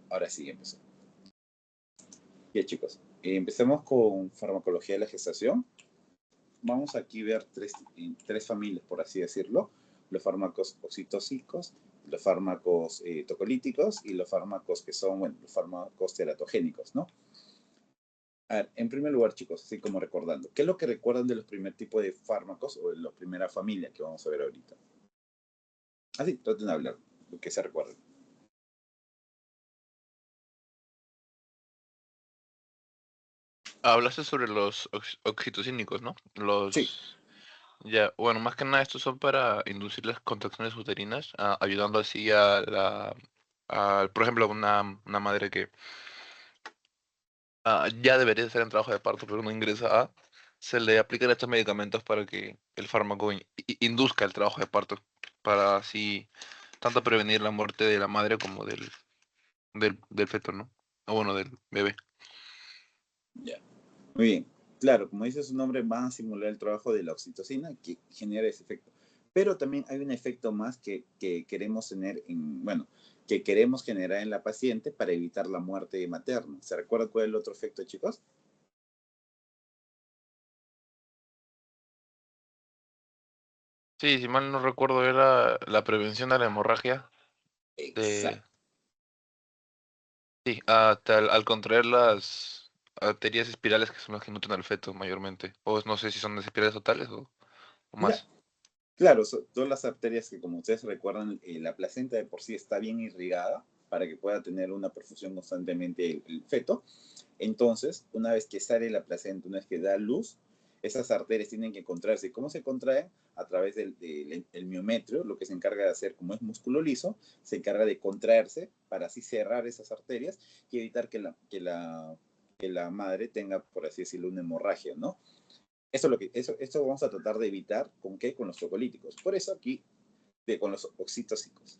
Ahora sí, empezó. Bien, chicos, empecemos con farmacología de la gestación. Vamos aquí a ver tres familias, por así decirlo. Los fármacos oxitocílicos, los fármacos tocolíticos y los fármacos que son, bueno, los fármacos teratogénicos, ¿no? A ver, en primer lugar, chicos, así como recordando, ¿qué es lo que recuerdan de los primer tipos de fármacos o de la primera familia que vamos a ver ahorita? Así, traten de hablar, lo que se recuerden. Hablaste sobre los oxitocínicos, ¿no? Sí, Ya, bueno, más que nada estos son para inducir las contracciones uterinas, ayudando así a por ejemplo, una madre que ya debería estar en trabajo de parto, pero no ingresa se le aplican estos medicamentos para que el fármaco induzca el trabajo de parto, para así tanto prevenir la muerte de la madre como del feto, ¿no? O bueno, del bebé. ya. Muy bien. Claro, como dice su nombre, van a simular el trabajo de la oxitocina que genera ese efecto. Pero también hay un efecto más que queremos tener bueno, que queremos generar en la paciente para evitar la muerte materna. ¿Se recuerda cuál es el otro efecto, chicos? Sí, si mal no recuerdo, era la prevención de la hemorragia. De, Exacto. sí, al contraer las arterias espirales que son las que nutren al feto mayormente. O no sé si son espirales totales o Ya, más. claro, todas las arterias que, como ustedes recuerdan, la placenta de por sí está bien irrigada para que pueda tener una perfusión constantemente el feto. Entonces, una vez que sale la placenta, una vez que da luz, esas arterias tienen que contraerse. ¿Cómo se contraen? A través del miometrio, lo que se encarga de hacer, como es músculo liso, se encarga de contraerse para así cerrar esas arterias y evitar que la madre tenga, por así decirlo, una hemorragia, ¿no? Esto vamos a tratar de evitar, ¿con qué? Con los tocolíticos. Por eso aquí, con los oxitocicos.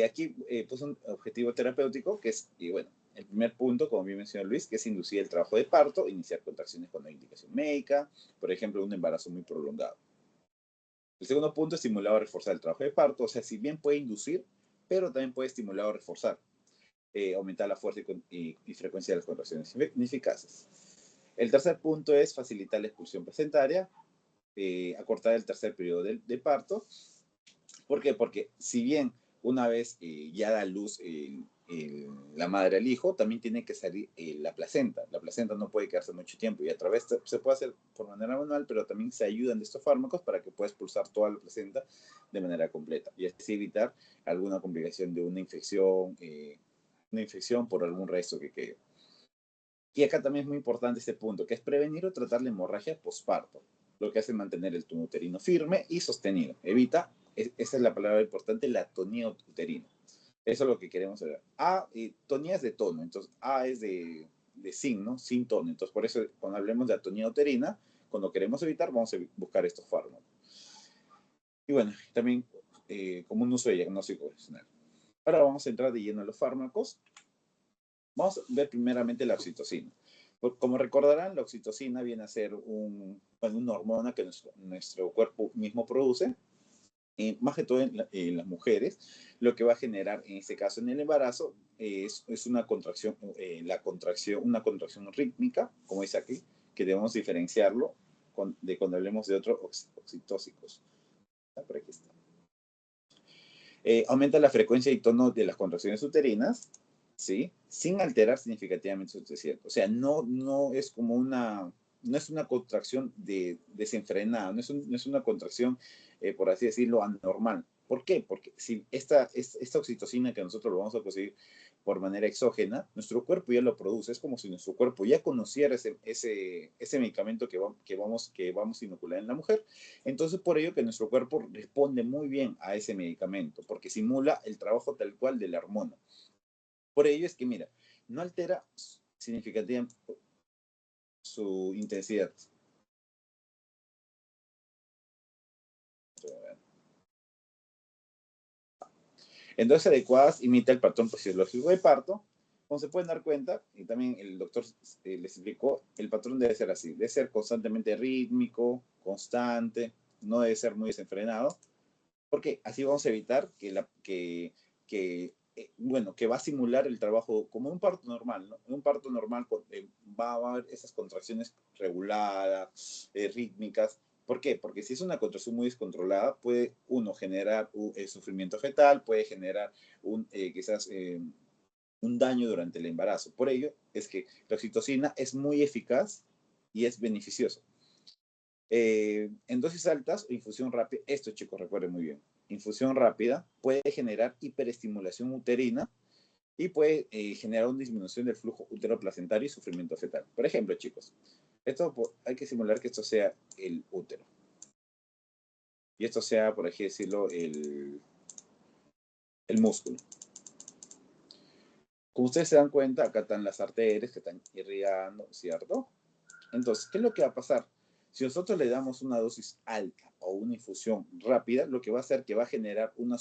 Aquí puse un objetivo terapéutico que es, y bueno, el primer punto, como bien mencionó Luis, que es inducir el trabajo de parto, iniciar contracciones con no indicación médica, por ejemplo, un embarazo muy prolongado. El segundo punto es estimular o reforzar el trabajo de parto, o sea, si bien puede inducir, pero también puede estimular o reforzar, aumentar la fuerza y frecuencia de las contracciones ineficaces. El tercer punto es facilitar la expulsión placentaria, acortar el tercer periodo de parto. ¿Por qué? Porque si bien una vez ya da luz la madre al hijo, también tiene que salir la placenta. La placenta no puede quedarse mucho tiempo y a través se puede hacer por manera manual, pero también se ayudan de estos fármacos para que pueda expulsar toda la placenta de manera completa y así evitar alguna complicación de una infección por algún resto que quede. Y acá también es muy importante este punto, que es prevenir o tratar la hemorragia posparto, lo que hace mantener el tono uterino firme y sostenido. Evita, esa es la palabra importante, la tonía uterina. Eso es lo que queremos saber. Tonía es de tono, entonces A es de sin, ¿no? Sin tono. Entonces, por eso cuando hablemos de atonía uterina, cuando queremos evitar, vamos a buscar estos fármacos. Y bueno, también como un uso de diagnóstico profesional. Ahora vamos a entrar de lleno a los fármacos. Vamos a ver primeramente la oxitocina. Como recordarán, la oxitocina viene a ser una hormona que nuestro cuerpo mismo produce, más que todo en las mujeres. Lo que va a generar, en este caso en el embarazo, es una contracción, una contracción rítmica, como dice aquí, que debemos diferenciarlo de cuando hablemos de otros oxitóxicos. Por aquí está. Aumenta la frecuencia y tono de las contracciones uterinas, ¿sí? Sin alterar significativamente su desierto. O sea, no es como no es una contracción desenfrenada, no es una contracción, por así decirlo, anormal. ¿Por qué? Porque si esta oxitocina que nosotros lo vamos a conseguir por manera exógena, nuestro cuerpo ya lo produce. Es como si nuestro cuerpo ya conociera ese medicamento que vamos a inocular en la mujer. Entonces, por ello que nuestro cuerpo responde muy bien a ese medicamento, porque simula el trabajo tal cual de la hormona. Por ello es que, mira, no altera significativamente su intensidad. En dosis adecuadas imita el patrón fisiológico de parto. Como se pueden dar cuenta, y también el doctor les explicó, el patrón debe ser así, debe ser constantemente rítmico, constante, no debe ser muy desenfrenado, porque así vamos a evitar que bueno, que va a simular el trabajo como un parto normal, ¿no? En un parto normal va a haber esas contracciones reguladas, rítmicas. ¿Por qué? Porque si es una contracción muy descontrolada, puede uno generar sufrimiento fetal, puede generar quizás un daño durante el embarazo. Por ello es que la oxitocina es muy eficaz y es beneficiosa. En dosis altas o infusión rápida, esto chicos recuerden muy bien, infusión rápida puede generar hiperestimulación uterina y puede generar una disminución del flujo uteroplacentario y sufrimiento fetal. Por ejemplo, chicos, esto hay que simular que esto sea el útero. Y esto sea, por así decirlo, el músculo. Como ustedes se dan cuenta, acá están las arterias que están irrigando, ¿cierto? Entonces, ¿qué es lo que va a pasar? Si nosotros le damos una dosis alta o una infusión rápida, lo que va a hacer que va a generar una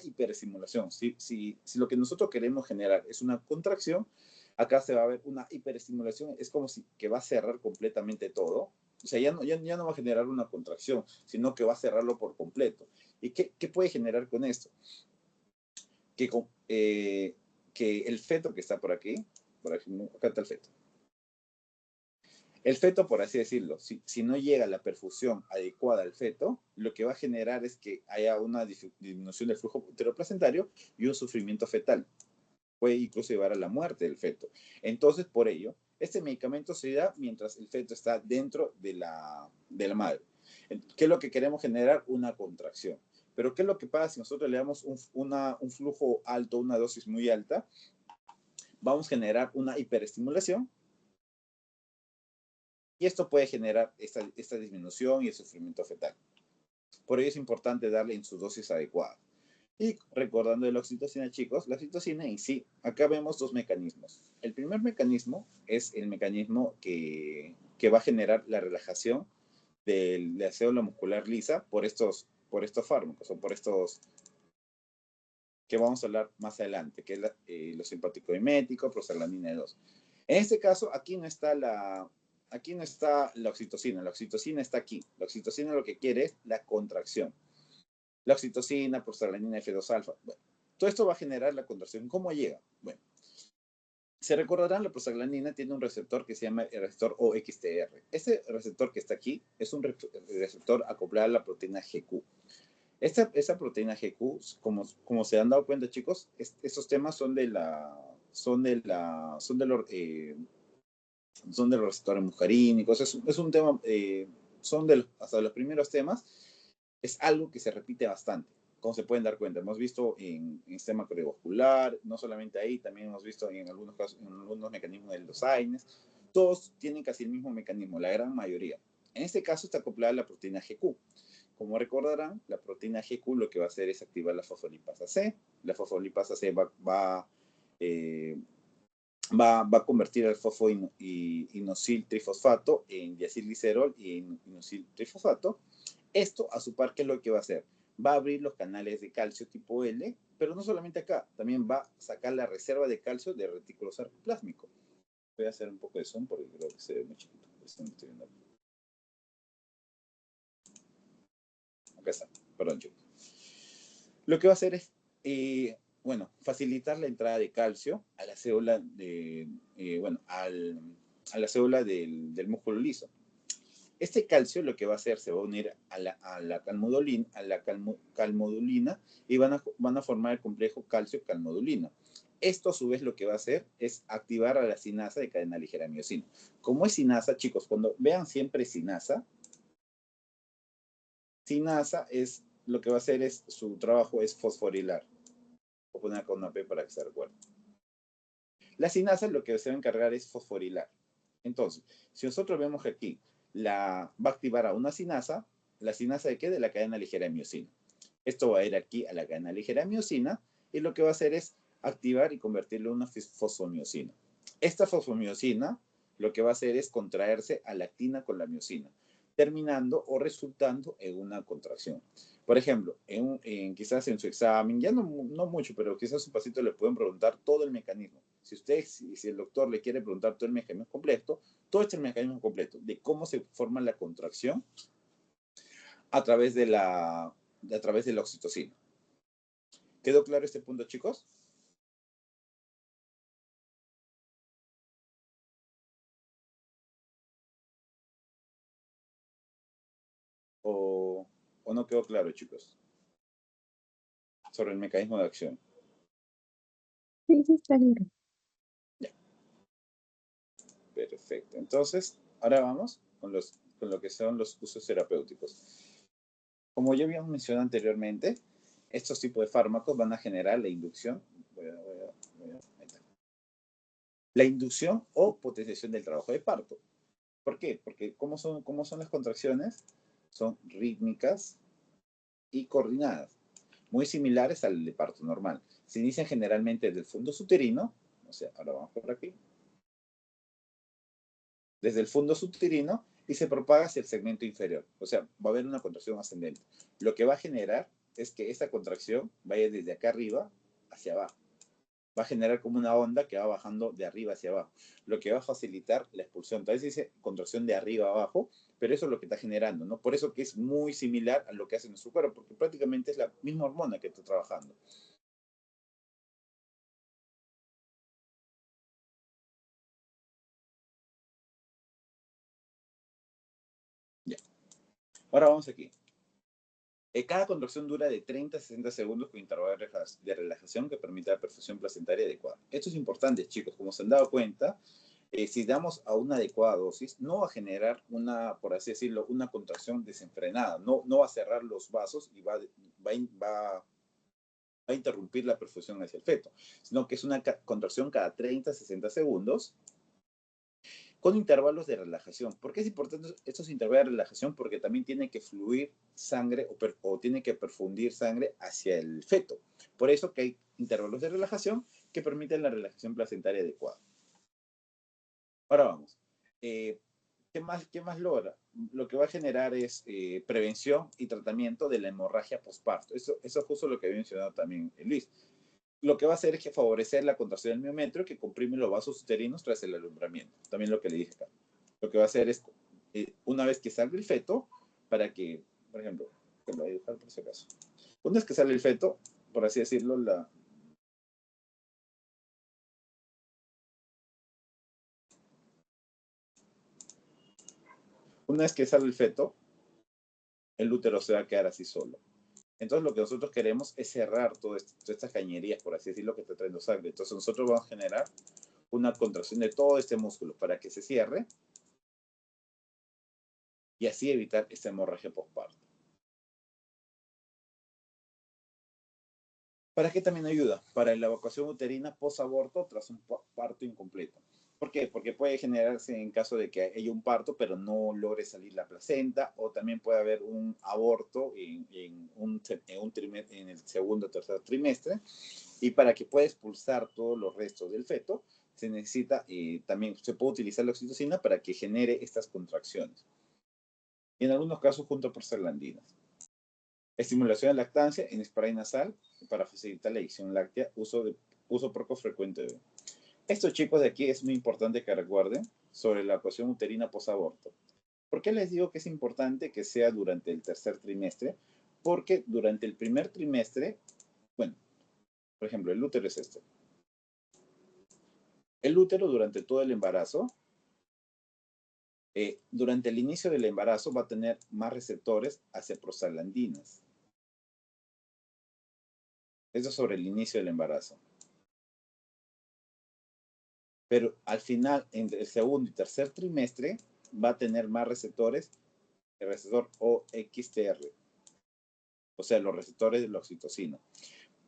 hiperestimulación. Si lo que nosotros queremos generar es una contracción, acá se va a ver una hiperestimulación, es como si que va a cerrar completamente todo. O sea, ya no va a generar una contracción, sino que va a cerrarlo por completo. ¿Y qué puede generar con esto? Que el feto que está por aquí, acá está el feto. El feto, por así decirlo, si no llega la perfusión adecuada al feto, lo que va a generar es que haya una disminución del flujo uteroplacentario y un sufrimiento fetal. Puede incluso llevar a la muerte del feto. Entonces, por ello, este medicamento se da mientras el feto está dentro de la madre. ¿Qué es lo que queremos generar? Una contracción. Pero ¿qué es lo que pasa si nosotros le damos un flujo alto, una dosis muy alta? Vamos a generar una hiperestimulación y esto puede generar esta disminución y el sufrimiento fetal. Por ello es importante darle en su dosis adecuada. Y recordando de la oxitocina, chicos, la oxitocina en sí, acá vemos dos mecanismos. El primer mecanismo es el mecanismo que va a generar la relajación de la célula muscular lisa por estos fármacos o por estos que vamos a hablar más adelante, que es los simpaticomiméticos, prostaglandina 2. En este caso, aquí no está la oxitocina está aquí. La oxitocina lo que quiere es la contracción. La oxitocina, prostaglandina F2 alfa. Bueno, todo esto va a generar la contracción. ¿Cómo llega? Bueno, se recordarán, la prostaglandina tiene un receptor que se llama el receptor OXTR. Ese receptor que está aquí es un receptor acoplado a la proteína GQ. Esa proteína GQ, como se han dado cuenta, chicos, estos temas son de los receptores muscarínicos. Es un tema, hasta los primeros temas. Es algo que se repite bastante, como se pueden dar cuenta. Hemos visto en sistema cardiovascular, no solamente ahí, también hemos visto en algunos casos, en algunos mecanismos de los AINES. Todos tienen casi el mismo mecanismo, la gran mayoría. En este caso está acoplada a la proteína GQ. Como recordarán, la proteína GQ lo que va a hacer es activar la fosfolipasa C. La fosfolipasa C va a convertir el fosfoinosil trifosfato en diacilglicerol y en inosil trifosfato. Esto, a su par, ¿qué es lo que va a hacer? Va a abrir los canales de calcio tipo L, pero no solamente acá, también va a sacar la reserva de calcio del retículo sarcoplásmico. Voy a hacer un poco de zoom porque creo que se ve muy chiquito. Acá está, perdón, chicos. Lo que va a hacer es, facilitar la entrada de calcio a la célula a la célula del músculo liso. Este calcio lo que va a hacer, se va a unir a la calmodulina y van a formar el complejo calcio-calmodulina. Esto a su vez lo que va a hacer es activar a la sinasa de cadena ligera miocina. Como es sinasa, chicos, cuando vean siempre sinasa es lo que va a hacer es, su trabajo es fosforilar. Voy a poner con una P para que se recuerde. La sinasa lo que se va a encargar es fosforilar. Entonces, si nosotros vemos que aquí va a activar a una sinasa, ¿la sinasa de qué? De la cadena ligera de miocina. Esto va a ir aquí a la cadena ligera de miocina y lo que va a hacer es activar y convertirlo en una fosfomiocina. Esta fosfomiocina lo que va a hacer es contraerse a la actina con la miocina, terminando o resultando en una contracción. Por ejemplo, quizás en su examen, ya no mucho, pero quizás su pasito le pueden preguntar todo el mecanismo. Si el doctor le quiere preguntar todo el mecanismo completo, todo este mecanismo completo de cómo se forma la contracción a través de la oxitocina. ¿Quedó claro este punto, chicos? ¿O no quedó claro, chicos? Sobre el mecanismo de acción. Sí, sí, está claro. Ya. Perfecto. Entonces, ahora vamos con lo que son los usos terapéuticos. Como ya habíamos mencionado anteriormente, estos tipos de fármacos van a generar la inducción. Ahí está. La inducción o potenciación del trabajo de parto. ¿Por qué? Porque ¿cómo son las contracciones? Son rítmicas y coordinadas, muy similares al de parto normal. Se inician generalmente desde el fondo uterino, o sea, ahora vamos por aquí, desde el fondo uterino y se propaga hacia el segmento inferior. O sea, va a haber una contracción ascendente. Lo que va a generar es que esta contracción vaya desde acá arriba hacia abajo. Va a generar como una onda que va bajando de arriba hacia abajo, lo que va a facilitar la expulsión. Entonces dice contracción de arriba a abajo, pero eso es lo que está generando, ¿no? Por eso que es muy similar a lo que hace nuestro cuerpo, porque prácticamente es la misma hormona que está trabajando. Ya. Ahora vamos aquí. Cada contracción dura de 30 a 60 segundos con intervalo de relajación que permite la perfusión placentaria adecuada. Esto es importante, chicos. Como se han dado cuenta, si damos a una adecuada dosis, no va a generar una, por así decirlo, una contracción desenfrenada. No va a cerrar los vasos y va a interrumpir la perfusión hacia el feto, sino que es una contracción cada 30 a 60 segundos con intervalos de relajación. ¿Por qué es importante estos intervalos de relajación? Porque también tiene que fluir sangre o tiene que perfundir sangre hacia el feto. Por eso que hay intervalos de relajación que permiten la relajación placentaria adecuada. Ahora vamos. ¿Qué más logra? Lo que va a generar es prevención y tratamiento de la hemorragia postparto. Eso es justo lo que había mencionado también Luis. Lo que va a hacer es que favorecer la contracción del miometrio que comprime los vasos uterinos tras el alumbramiento. También lo que le dije acá. Lo que va a hacer es, una vez que salga el feto, para que, por ejemplo, que lo voy a dibujar por si acaso. Una vez que sale el feto, por así decirlo, una vez que sale el feto, el útero se va a quedar así solo. Entonces lo que nosotros queremos es cerrar todas estas cañerías, por así decirlo, que está trayendo sangre. Entonces nosotros vamos a generar una contracción de todo este músculo para que se cierre y así evitar esta hemorragia postparto. ¿Para qué también ayuda? Para la evacuación uterina post-aborto tras un parto incompleto. ¿Por qué? Porque puede generarse en caso de que haya un parto, pero no logre salir la placenta, o también puede haber un aborto en el segundo o tercer trimestre. Y para que pueda expulsar todos los restos del feto, se necesita, también se puede utilizar la oxitocina para que genere estas contracciones. Y en algunos casos junto a prostaglandinas. Estimulación de lactancia en spray nasal para facilitar la eyección láctea, uso poco frecuente de. Estos chicos de aquí es muy importante que recuerden sobre la evacuación uterina posaborto. ¿Por qué les digo que es importante que sea durante el tercer trimestre? Porque durante el primer trimestre, bueno, por ejemplo, el útero es este. El útero durante todo el embarazo, durante el inicio del embarazo va a tener más receptores hacia prostaglandinas. Eso es sobre el inicio del embarazo. Pero al final, entre el segundo y tercer trimestre, va a tener más receptores, el receptor OXTR, o sea, los receptores de la oxitocina.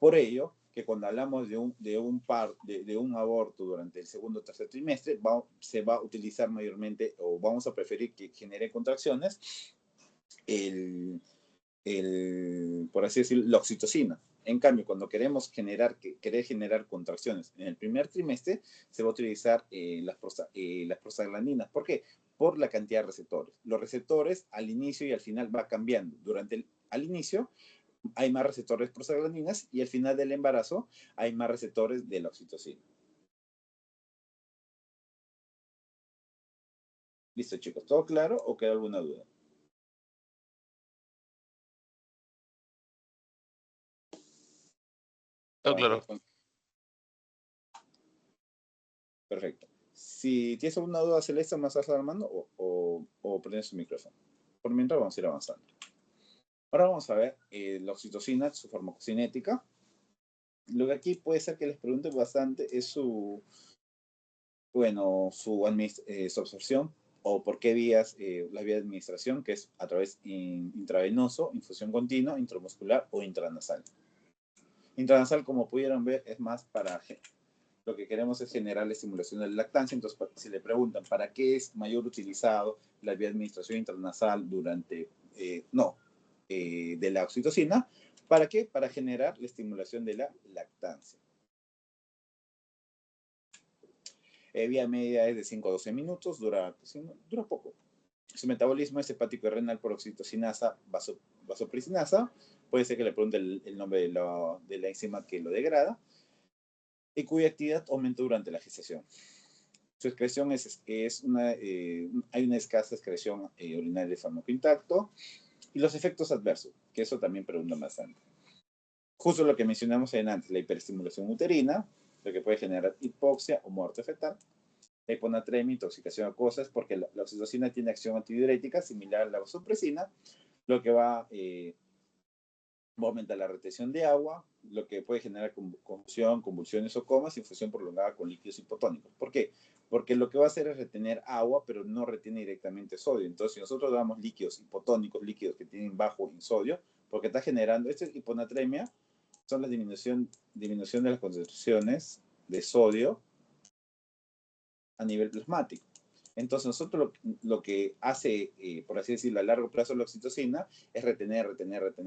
Por ello, que cuando hablamos de un aborto durante el segundo o tercer trimestre, se va a utilizar mayormente, o vamos a preferir que genere contracciones, por así decirlo, la oxitocina. En cambio, cuando querer generar contracciones en el primer trimestre, se va a utilizar las prostaglandinas. ¿Por qué? Por la cantidad de receptores. Los receptores al inicio y al final va cambiando. Al inicio hay más receptores prostaglandinas y al final del embarazo hay más receptores de la oxitocina. Listo, chicos. ¿Todo claro o queda alguna duda? Todo claro. Perfecto. Si tienes alguna duda, Celeste, más estás armando o prendes su micrófono. Por mientras vamos a ir avanzando. Ahora vamos a ver la oxitocina, su farmacocinética. Lo que aquí puede ser que les pregunte bastante es su absorción o por qué vías, la vía de administración, que es a través intravenoso, infusión continua, intramuscular o intranasal. Intranasal, como pudieron ver, es más para lo que queremos es generar la estimulación de la lactancia. Entonces, si le preguntan para qué es mayor utilizado la vía de administración intranasal durante, de la oxitocina, ¿para qué? Para generar la estimulación de la lactancia. Vía media es de 5 a 12 minutos, dura poco. Su metabolismo es hepático y renal por oxitocinasa, vasopresinasa. Puede ser que le pregunte el nombre de la enzima que lo degrada y cuya actividad aumenta durante la gestación. Su excreción hay una escasa excreción urinaria de fármaco intacto y los efectos adversos, que eso también preguntan bastante. Justo lo que mencionamos antes, la hiperestimulación uterina, lo que puede generar hipoxia o muerte fetal, la hiponatremia, intoxicación acuosa, es porque la oxitocina tiene acción antidiurética similar a la vasopresina, lo que va a aumentar la retención de agua, lo que puede generar confusión, convulsiones o comas, infusión prolongada con líquidos hipotónicos. ¿Por qué? Porque lo que va a hacer es retener agua, pero no retiene directamente sodio. Entonces, si nosotros damos líquidos hipotónicos, líquidos que tienen bajo en sodio, porque está generando, esta hiponatremia, son la disminución de las concentraciones de sodio a nivel plasmático. Entonces, nosotros lo que hace, por así decirlo, a largo plazo la oxitocina es retener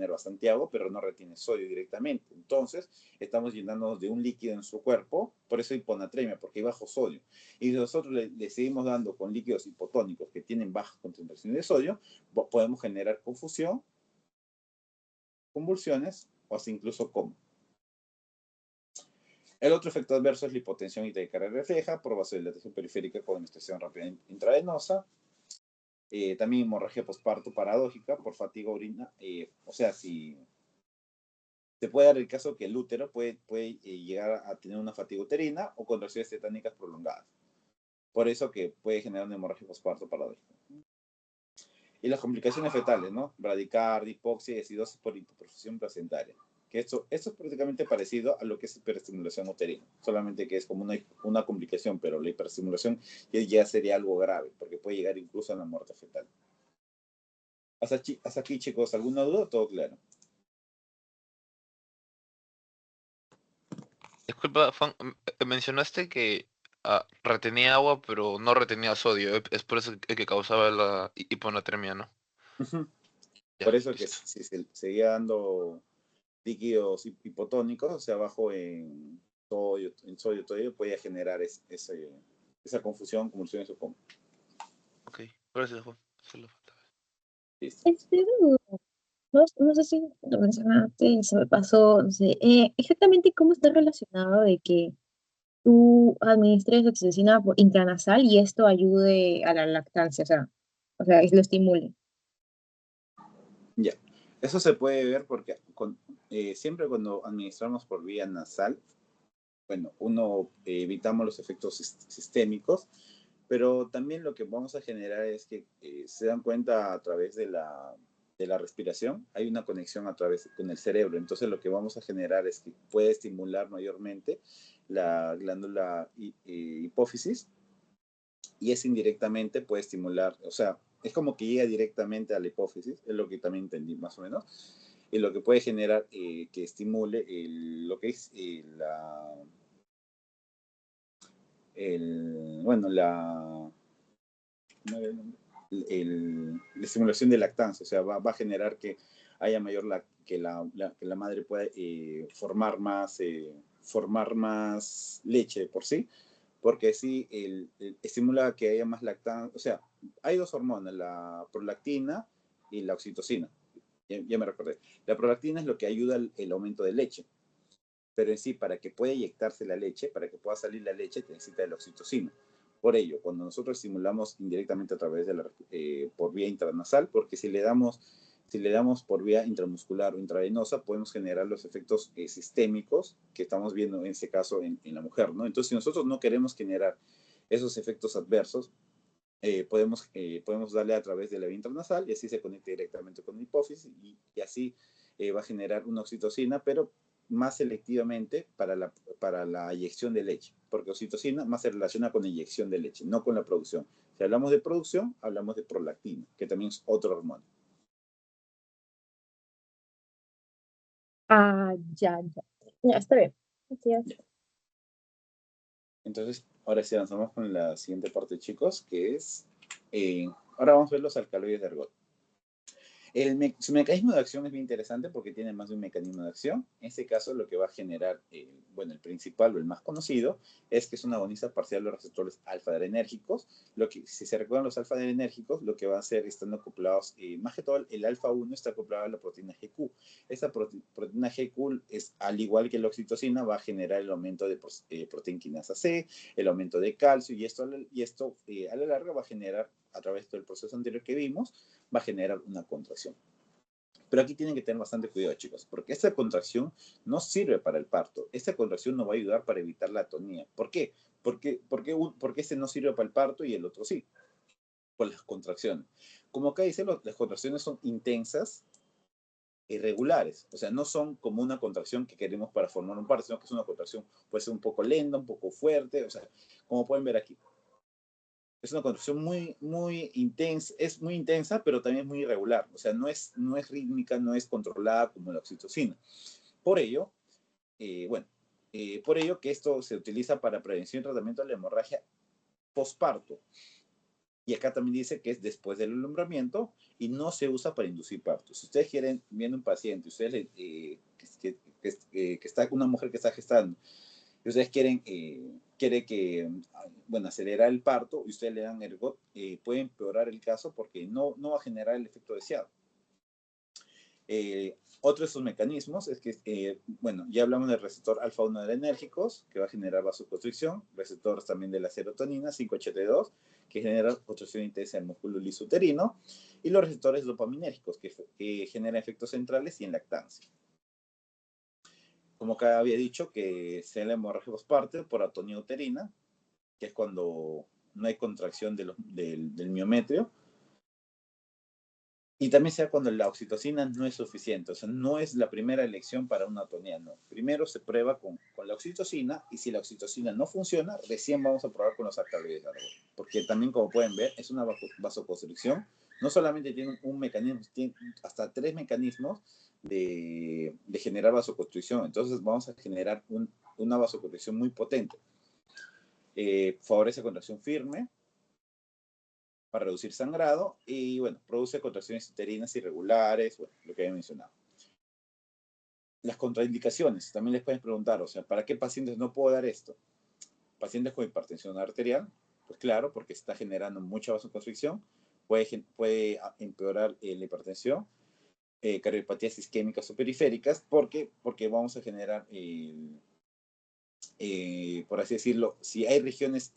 bastante agua, pero no retiene sodio directamente. Entonces, estamos llenándonos de un líquido en su cuerpo, por eso hiponatremia, porque hay bajo sodio. Y si nosotros le seguimos dando con líquidos hipotónicos que tienen baja concentración de sodio, podemos generar confusión, convulsiones o hasta incluso coma. El otro efecto adverso es la hipotensión y taquicardia refleja por vasodilatación periférica con administración rápida intravenosa. También hemorragia posparto paradójica por fatiga urina. O sea, si se puede dar el caso que el útero puede llegar a tener una fatiga uterina o contracciones tetánicas prolongadas. Por eso que puede generar una hemorragia posparto paradójica. Y las complicaciones fetales, ¿no? Bradicardia, hipoxia y acidosis por hipoperfusión placentaria. Que esto es prácticamente parecido a lo que es hiperestimulación uterina, solamente que es como una complicación, pero la hiperestimulación ya sería algo grave, porque puede llegar incluso a la muerte fetal. Hasta aquí, chicos, ¿alguna duda? ¿Todo claro? Disculpa, Juan, mencionaste que retenía agua, pero no retenía sodio. Es por eso que causaba la hiponatremia, ¿no? Por Ya, eso que listo. si se seguía dando líquidos hipotónicos, o sea, bajo en sodio todavía, podía generar esa confusión, convulsiones o coma. Ok, gracias, Juan. Solo faltaba. Listo. Duda. No sé si lo mencionaste, se me pasó, no sé, exactamente cómo está relacionado de que tú administres oxitocina intranasal y esto ayude a la lactancia, o sea, lo estimule. Ya. Eso se puede ver porque siempre cuando administramos por vía nasal, bueno, evitamos los efectos sistémicos, pero también lo que vamos a generar es que se dan cuenta a través de la respiración, hay una conexión a través con el cerebro. Entonces lo que vamos a generar es que puede estimular mayormente la glándula hipófisis y es indirectamente puede estimular, o sea, es como que llega directamente a la hipófisis, es lo que también entendí más o menos, y lo que puede generar que estimule lo que es bueno, la estimulación de lactancia, o sea, va a generar que haya que la madre pueda formar más leche por sí, porque sí estimula que haya más lactancia, o sea, hay dos hormonas, la prolactina y la oxitocina, ya me recordé. La prolactina es lo que ayuda el aumento de leche, pero en sí, para que pueda eyectarse la leche, para que pueda salir la leche, necesita la oxitocina. Por ello, cuando nosotros estimulamos indirectamente a través por vía intranasal, porque si le damos por vía intramuscular o intravenosa, podemos generar los efectos sistémicos que estamos viendo en este caso en la mujer, ¿no? Entonces, si nosotros no queremos generar esos efectos adversos, podemos darle a través de la vía intranasal y así se conecta directamente con la hipófisis y así va a generar una oxitocina, pero más selectivamente para la eyección de leche, porque oxitocina más se relaciona con eyección de leche, no con la producción. Si hablamos de producción, hablamos de prolactina, que también es otro hormona. Ah, ya, ya. Ya, está bien. Así es. Entonces, ahora sí avanzamos con la siguiente parte, chicos, que es, ahora vamos a ver los alcaloides de ergot. Su mecanismo de acción es bien interesante porque tiene más de un mecanismo de acción. En este caso, lo que va a generar, bueno, el principal o el más conocido es que es un agonista parcial de los receptores alfa-adrenérgicos. Si se recuerdan los alfa-adrenérgicos, lo que va a hacer están acoplados, más que todo el alfa-1 está acoplado a la proteína GQ. Esta proteína GQ, es, al igual que la oxitocina, va a generar el aumento de proteína quinasa C, el aumento de calcio, y esto a la larga va a generar, a través del proceso anterior que vimos, va a generar una contracción. Pero aquí tienen que tener bastante cuidado, chicos, porque esta contracción no sirve para el parto. Esta contracción no va a ayudar para evitar la atonía. ¿Por qué? Porque este no sirve para el parto y el otro sí, por las contracciones. Como acá dice, las contracciones son intensas e irregulares. O sea, no son como una contracción que queremos para formar un parto, sino que es una contracción, puede ser un poco lenta, un poco fuerte. O sea, como pueden ver aquí, es una contracción muy intensa, es muy intensa, pero también es muy irregular. O sea, no es rítmica, no es controlada como la oxitocina. Por ello, bueno, por ello que esto se utiliza para prevención y tratamiento de la hemorragia postparto. Y acá también dice que es después del alumbramiento y no se usa para inducir parto. Si ustedes quieren, viendo un paciente, ustedes que está una mujer que está gestando, y ustedes quiere que, bueno, acelerar el parto y ustedes le dan ergot, puede empeorar el caso porque no va a generar el efecto deseado. Otro de sus mecanismos es que, bueno, ya hablamos del receptor alfa-1 adrenérgicos, que va a generar vasoconstricción, receptores también de la serotonina, 5-HT2, que genera contracción intensa del músculo liso uterino, y los receptores dopaminérgicos, que generan efectos centrales y en lactancia. Como acá había dicho, que se la hemorragia postparto por atonía uterina, que es cuando no hay contracción del miometrio, y también sea cuando la oxitocina no es suficiente, o sea, no es la primera elección para una atonía, no. Primero se prueba con la oxitocina y si la oxitocina no funciona, recién vamos a probar con los alcaloides de árbol. Porque también, como pueden ver, es una vasoconstricción. No solamente tiene un mecanismo, tiene hasta 3 mecanismos de generar vasoconstricción. Entonces vamos a generar una vasoconstricción muy potente. Favorece contracción firme, para reducir sangrado y, bueno, produce contracciones uterinas irregulares, bueno, lo que había mencionado. Las contraindicaciones, también les pueden preguntar, o sea, ¿para qué pacientes no puedo dar esto? Pacientes con hipertensión arterial, pues claro, porque está generando mucha vasoconstricción, puede empeorar la hipertensión, cardiopatías isquémicas o periféricas, porque vamos a generar, por así decirlo, si hay regiones,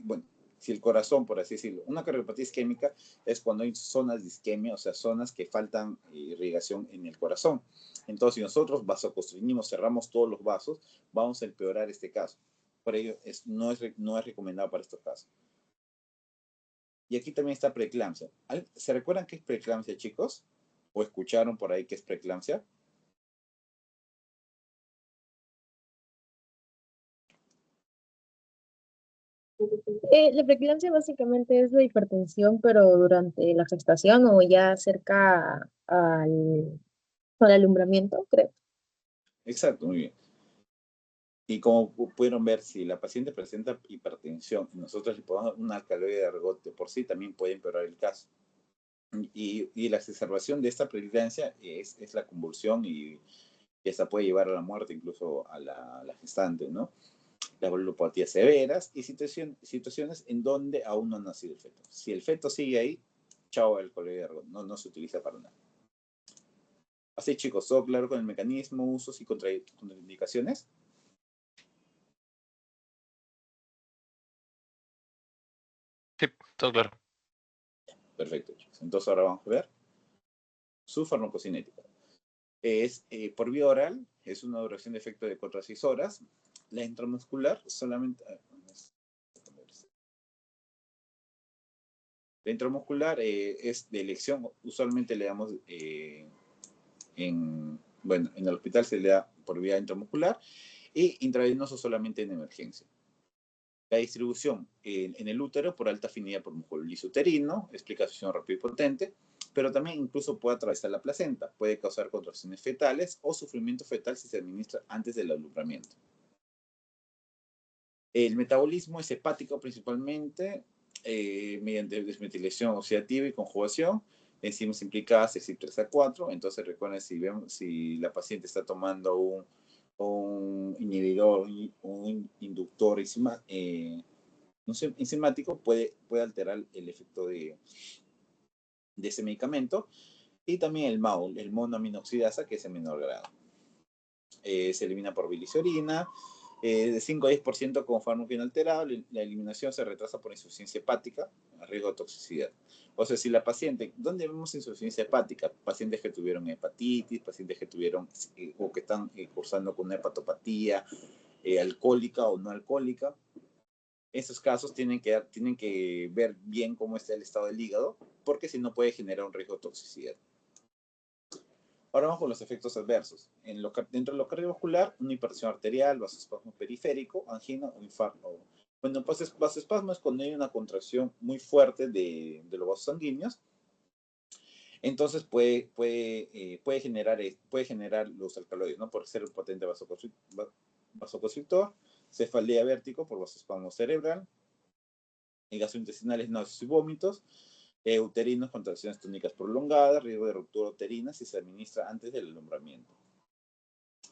bueno, si el corazón, por así decirlo, una cardiopatía isquémica es cuando hay zonas de isquemia, o sea, zonas que faltan irrigación en el corazón. Entonces, si nosotros vasoconstrictimos, cerramos todos los vasos, vamos a empeorar este caso. Por ello, no es recomendado para estos casos. Y aquí también está preeclampsia. ¿Se recuerdan qué es preeclampsia, chicos? ¿O escucharon por ahí qué es preeclampsia? La preeclampsia básicamente es la hipertensión, pero durante la gestación o ya cerca al alumbramiento, creo. Exacto, muy bien. Y como pudieron ver, si la paciente presenta hipertensión y nosotros le ponemos un alcaloide de ergot de por sí, también puede empeorar el caso. Y la exacerbación de esta preeclampsia es la convulsión y esta puede llevar a la muerte incluso a la gestante, ¿no? Las valopatías severas y situaciones en donde aún no ha nacido el feto. Si el feto sigue ahí, chao el alcaloide de ergot, no se utiliza para nada. Así, chicos, todo claro con el mecanismo, usos y contraindicaciones. Sí, todo claro. Perfecto, chicos. Entonces ahora vamos a ver su farmacocinética. Es por vía oral, es una duración de efecto de 4 a 6 horas. La intramuscular solamente, La intramuscular es de elección, usualmente le damos bueno, en el hospital se le da por vía intramuscular y intravenoso solamente en emergencia. La distribución en el útero por alta afinidad por músculo liso uterino, explicación rápida y potente, pero también incluso puede atravesar la placenta, puede causar contracciones fetales o sufrimiento fetal si se administra antes del alumbramiento. El metabolismo es hepático principalmente, mediante desmetilación oxidativa y conjugación, enzimas implicadas es CYP3A4, entonces recuerden si la paciente está tomando un inhibidor, un inductor enzimático, puede alterar el efecto de ese medicamento, y también el MAO, el monoaminoxidasa, que es en menor grado. Se elimina por bilis y orina, de 5 a 10% con fármaco inalterado. La eliminación se retrasa por insuficiencia hepática, a riesgo de toxicidad. O sea, si la paciente, ¿dónde vemos insuficiencia hepática? Pacientes que tuvieron hepatitis, pacientes que tuvieron o que están cursando con una hepatopatía alcohólica o no alcohólica. En estos casos tienen que ver bien cómo está el estado del hígado, porque si no puede generar un riesgo de toxicidad. Ahora vamos con los efectos adversos. Dentro de lo cardiovascular, una hipertensión arterial, vasoespasmo periférico, angina o infarto. Bueno, pues vasoespasmo es cuando hay una contracción muy fuerte de los vasos sanguíneos. Entonces puede generar los alcaloides, ¿no? Por ser un potente vasoconstrictor, cefalea vértigo por vasoespasmo cerebral, gastrointestinales, náuseas y vómitos, uterinos, contracciones tónicas prolongadas, riesgo de ruptura uterina si se administra antes del alumbramiento.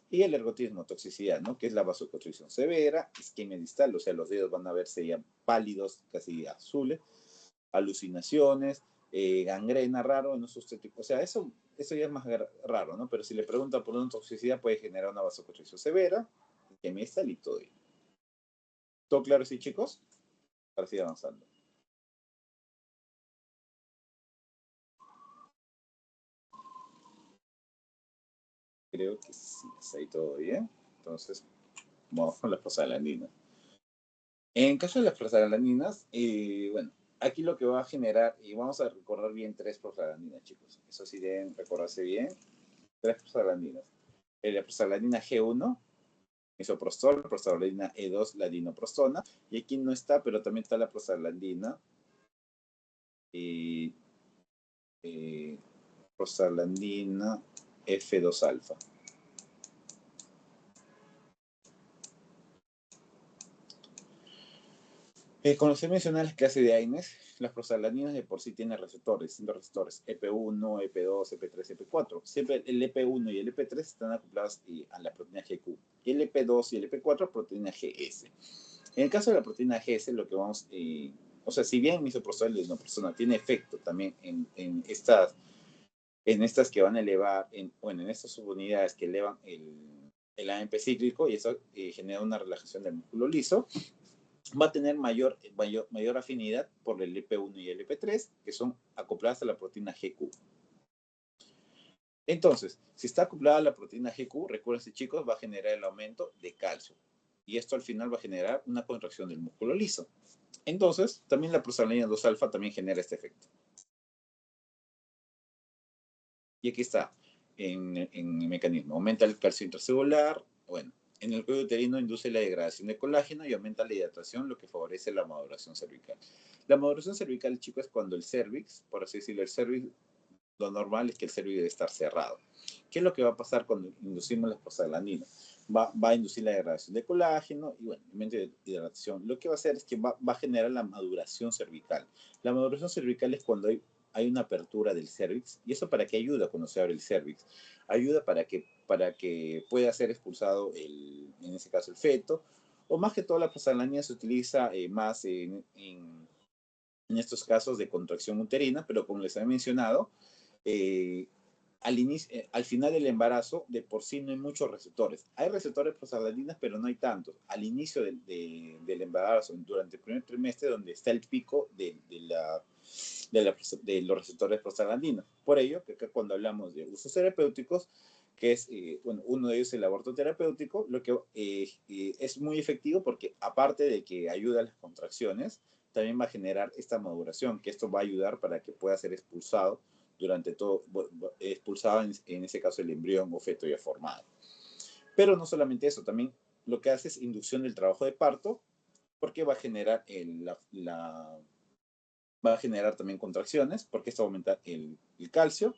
Y el ergotismo, toxicidad, ¿no? Que es la vasoconstricción severa, isquemia distal, o sea, los dedos van a verse ya pálidos, casi azules, alucinaciones, gangrena raro en usos estéticos. O sea, eso ya es más raro, ¿no? Pero si le preguntan por una toxicidad, puede generar una vasoconstricción severa, isquemia distal y todo ello. ¿Todo claro, sí, chicos? Para seguir avanzando. Creo que sí, está ahí todo bien. Entonces, vamos con las prostaglandinas. En caso de las prostaglandinas, bueno, aquí lo que va a generar, y vamos a recordar bien 3 prostaglandinas, chicos. Eso sí deben recordarse bien. 3 prostaglandinas. La prostaglandina G1, misoprostol, prostaglandina E2, la dinoprostona. Y aquí no está, pero también está la prostaglandina. Prostaglandina F2 alfa. Con los mencionados que hace de AINES, las prostaglandinas de por sí tienen receptores, EP1, EP2, EP3, EP4. Siempre el EP1 y el EP3 están acoplados a la proteína GQ. Y el EP2 y el EP4 proteína GS. En el caso de la proteína GS, lo que vamos, o sea, si bien misoprostol de una persona tiene efecto también en estas que van a elevar, en estas subunidades que elevan el AMP cíclico, y eso genera una relajación del músculo liso, va a tener mayor afinidad por el EP1 y el EP3, que son acopladas a la proteína GQ. Entonces, si está acoplada a la proteína GQ, recuerden, chicos, va a generar el aumento de calcio. Y esto al final va a generar una contracción del músculo liso. Entonces, también la prostaglandina 2 alfa también genera este efecto. Y aquí está, en el mecanismo. Aumenta el calcio intracelular, bueno, en el cuello uterino induce la degradación de colágeno y aumenta la hidratación, lo que favorece la maduración cervical. La maduración cervical, chicos, es cuando el cervix, por así decirlo, lo normal es que el cervix debe estar cerrado. ¿Qué es lo que va a pasar cuando inducimos la prostaglandina? Va a inducir la degradación de colágeno y, bueno, aumento de hidratación. Lo que va a hacer es que va a generar la maduración cervical. La maduración cervical es cuando hay una apertura del cervix. ¿Y eso para qué ayuda cuando se abre el cervix? Ayuda para que pueda ser expulsado, en ese caso, el feto. O más que todo, la prostaglandina se utiliza más en estos casos de contracción uterina, pero como les he mencionado, al final del embarazo, de por sí no hay muchos receptores. Hay receptores prostaglandinas, pero no hay tantos. Al inicio del embarazo, durante el primer trimestre, donde está el pico de los receptores prostaglandinos. Por ello, que acá cuando hablamos de usos terapéuticos, que es, bueno, uno de ellos es el aborto terapéutico, lo que es muy efectivo porque aparte de que ayuda a las contracciones, también va a generar esta maduración, que esto va a ayudar para que pueda ser expulsado durante todo, expulsado en ese caso el embrión o feto ya formado. Pero no solamente eso, también lo que hace es inducción del trabajo de parto, porque va a generar va a generar también contracciones, porque esto va a aumentar el calcio.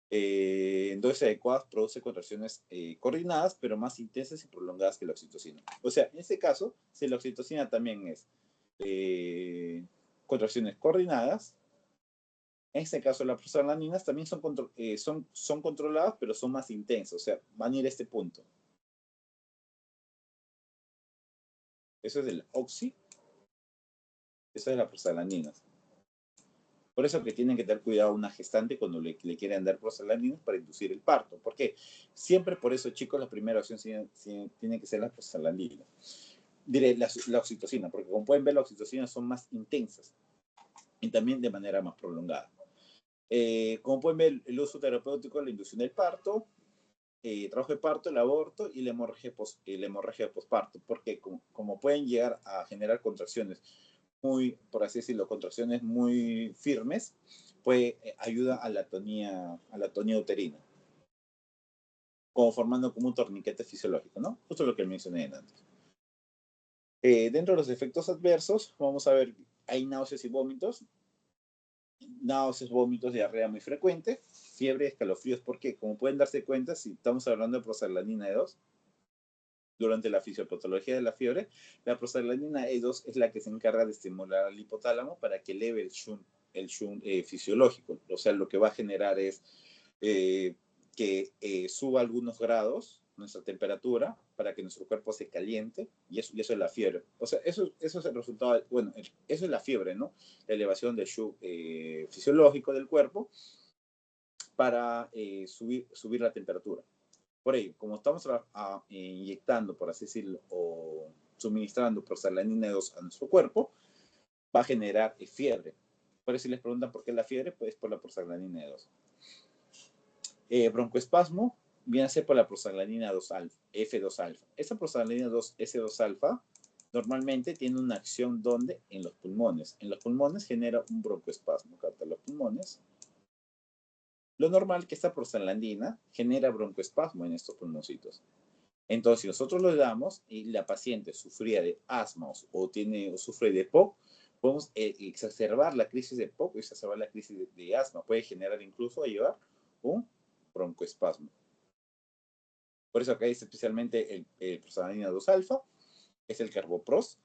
En dosis adecuadas produce contracciones coordinadas, pero más intensas y prolongadas que la oxitocina. O sea, en este caso, si la oxitocina también es contracciones coordinadas, en este caso las prostaglandinas también son controladas, pero son más intensas, o sea, van a ir a este punto. Eso es del oxi, eso es la prostaglandinas. Por eso que tienen que tener cuidado una gestante cuando le quieren dar prostaglandinas para inducir el parto. ¿Por qué? Siempre por eso, chicos, la primera opción tiene que ser la prostaglandina. Diré la oxitocina, porque como pueden ver, las oxitocinas son más intensas y también de manera más prolongada. Como pueden ver, el uso terapéutico, la inducción del parto, trabajo de parto, el aborto y la hemorragia posparto, porque como pueden llegar a generar contracciones muy, por así decirlo, contracciones muy firmes, pues ayuda a la atonía uterina, como formando como un torniquete fisiológico, ¿no? Justo lo que mencioné antes. Dentro de los efectos adversos, vamos a ver, hay náuseas y vómitos. Náuseas, vómitos, diarrea muy frecuente, fiebre, escalofríos, porque como pueden darse cuenta, si estamos hablando de prostaglandina E2, durante la fisiopatología de la fiebre, la prostaglandina E2 es la que se encarga de estimular al hipotálamo para que eleve el shunt fisiológico. O sea, lo que va a generar es que suba algunos grados nuestra temperatura para que nuestro cuerpo se caliente y eso es la fiebre. O sea, eso es el resultado, bueno, eso es la fiebre, ¿no? La elevación del shunt fisiológico del cuerpo para subir la temperatura. Por ello, como estamos inyectando, por así decirlo, o suministrando prostaglandina 2 a nuestro cuerpo, va a generar fiebre. Por eso si les preguntan por qué la fiebre, pues por la prostaglandina 2. Broncoespasmo viene a ser por la prostaglandina 2 alfa, F2 alfa. Esta prostaglandina 2 S2 alfa normalmente tiene una acción donde en los pulmones. En los pulmones genera un broncoespasmo, capta los pulmones. Lo normal es que esta prostaglandina genera broncoespasmo en estos pulmoncitos. Entonces, si nosotros lo damos y la paciente sufría de asma o sufre de POC, podemos exacerbar la crisis de POC, exacerbar la crisis de asma. Puede generar incluso a llevar un broncoespasmo. Por eso acá dice especialmente el prostaglandina 2 alfa, es el carboprost,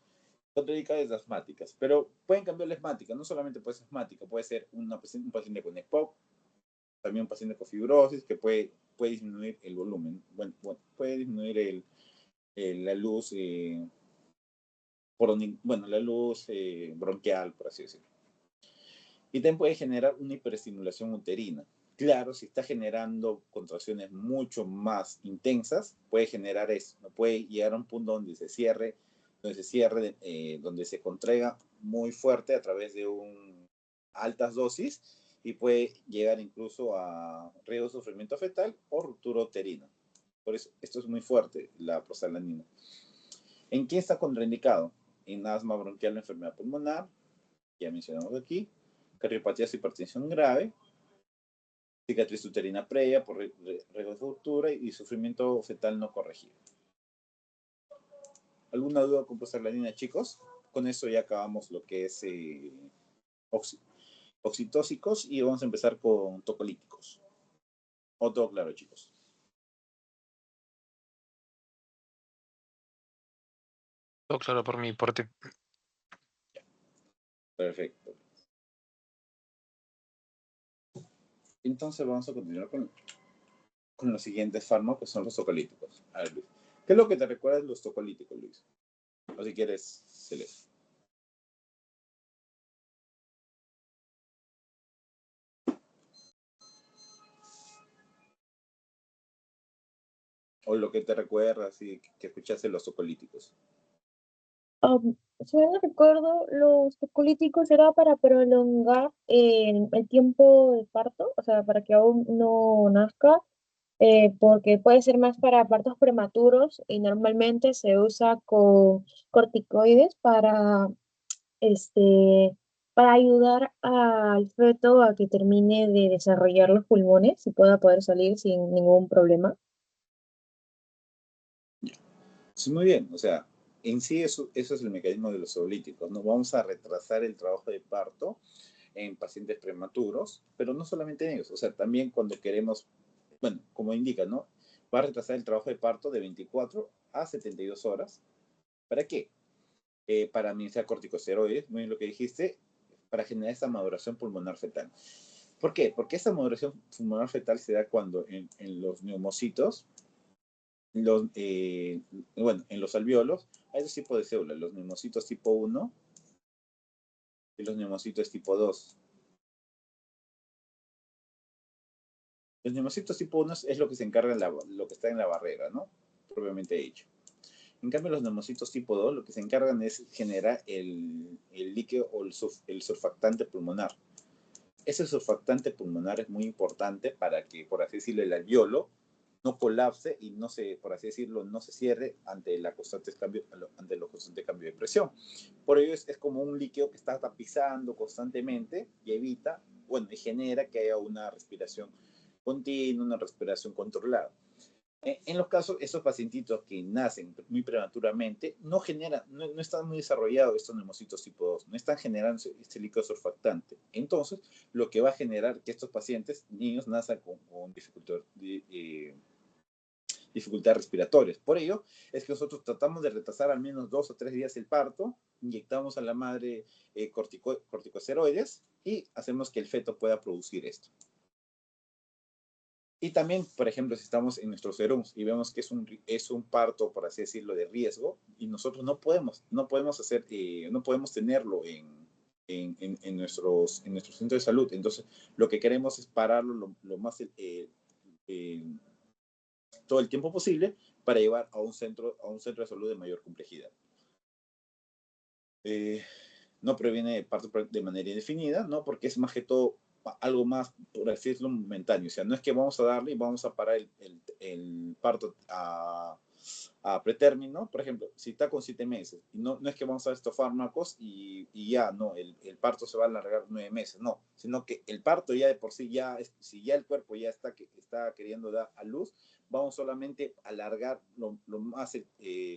contraindicadas asmáticas. Pero pueden cambiar la asmática, no solamente puede ser asmática, puede ser un paciente con EPOC, también un paciente con fibrosis que puede disminuir el volumen, bueno, puede disminuir la luz, la luz bronquial, por así decirlo. Y también puede generar una hiperestimulación uterina. Claro, si está generando contracciones mucho más intensas, puede generar eso. No puede llegar a un punto donde se cierre, donde se contraiga muy fuerte a través de altas dosis y puede llegar incluso a riesgo de sufrimiento fetal o ruptura uterina. Por eso, esto es muy fuerte, la prostaglandina. ¿En quién está contraindicado? En asma bronquial, enfermedad pulmonar, ya mencionamos aquí, cardiopatías, hipertensión grave, cicatriz uterina previa por riesgo de ruptura y sufrimiento fetal no corregido. ¿Alguna duda con prostaglandina, chicos? Con eso ya acabamos lo que es oxitóxicos y vamos a empezar con tocolíticos. ¿O todo claro, chicos? Todo claro por mi parte. Perfecto. Entonces vamos a continuar con los siguientes fármacos, que son los tocolíticos. A ver, Luis, ¿qué es lo que te recuerda de los tocolíticos, Luis? O si quieres, se lee. O lo que te recuerda, así que escuchaste los tocolíticos. Si mal no recuerdo, los tocolíticos era para prolongar el tiempo de parto, o sea, para que aún no nazca, porque puede ser más para partos prematuros y normalmente se usa con corticoides para para ayudar al feto a que termine de desarrollar los pulmones y pueda poder salir sin ningún problema. Sí, muy bien. O sea, en sí eso es el mecanismo de los zoolíticos, ¿no? Vamos a retrasar el trabajo de parto en pacientes prematuros, pero no solamente en ellos. O sea, también cuando queremos, bueno, como indica, ¿no? Va a retrasar el trabajo de parto de 24 a 72 horas. ¿Para qué? Para administrar corticosteroides, muy bien lo que dijiste, para generar esa maduración pulmonar fetal. ¿Por qué? Porque esa maduración pulmonar fetal se da cuando en los neumocitos, bueno, en los alvéolos, hay dos tipos de células, los neumocitos tipo 1 y los neumocitos tipo 2. Los neumocitos tipo 1 es lo que se encarga lo que está en la barrera, ¿no? Propiamente dicho. En cambio, los neumocitos tipo 2 lo que se encargan es generar el líquido o el surfactante pulmonar. Ese surfactante pulmonar es muy importante para que, por así decirlo, el alvéolo no colapse y no se, por así decirlo, no se cierre ante los constantes cambios de presión. Por ello es como un líquido que está tapizando constantemente y evita, bueno, y genera que haya una respiración continua, una respiración controlada. En los casos, esos pacientitos que nacen muy prematuramente no generan, no están muy desarrollados estos neumocitos tipo 2, no están generando este líquido surfactante. Entonces, lo que va a generar que estos pacientes, niños, nazcan con dificultades respiratorias. Por ello, es que nosotros tratamos de retrasar al menos 2 o 3 días el parto, inyectamos a la madre corticosteroides y hacemos que el feto pueda producir esto. Y también, por ejemplo, si estamos en nuestros serums y vemos que es un parto, por así decirlo, de riesgo, y nosotros no podemos tenerlo en nuestros centros de salud. Entonces, lo que queremos es pararlo lo más todo el tiempo posible para llevar a un centro de salud de mayor complejidad. No previene de parto de manera indefinida, ¿no? Porque es más que todo algo más, por así decirlo, momentáneo. O sea, no es que vamos a darle y vamos a parar el parto a pretérmino. Por ejemplo, si está con 7 meses, y no es que vamos a dar estos fármacos y ya, no, el parto se va a alargar 9 meses, no, sino que el parto ya de por sí, si ya el cuerpo ya está queriendo dar a luz, vamos solamente a alargar lo más,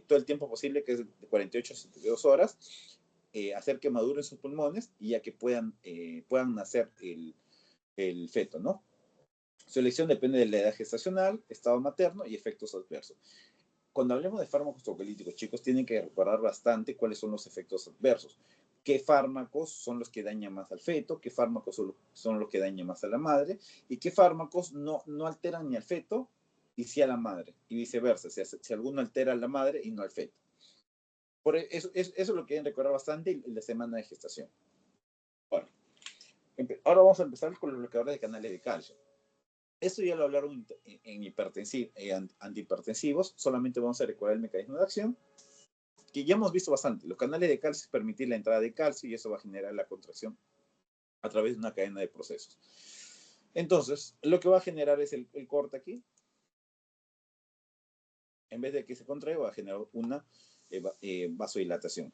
todo el tiempo posible, que es de 48 a 72 horas, hacer que maduren sus pulmones y ya que puedan nacer el feto, ¿no? Su elección depende de la edad gestacional, estado materno y efectos adversos. Cuando hablemos de fármacos tocolíticos, chicos, tienen que recordar bastante cuáles son los efectos adversos. ¿Qué fármacos son los que dañan más al feto? ¿Qué fármacos son los que dañan más a la madre? ¿Y qué fármacos no alteran ni al feto y sí a la madre? Y viceversa, si alguno altera a la madre y no al feto. Por eso es lo que deben recordar bastante en la semana de gestación. Bueno, ahora vamos a empezar con los bloqueadores de canales de calcio. Esto ya lo hablaron en antihipertensivos. Solamente vamos a recordar el mecanismo de acción, que ya hemos visto bastante. Los canales de calcio permiten la entrada de calcio y eso va a generar la contracción a través de una cadena de procesos. Entonces, lo que va a generar es el corte aquí. En vez de que se contraiga, va a generar una vasodilatación.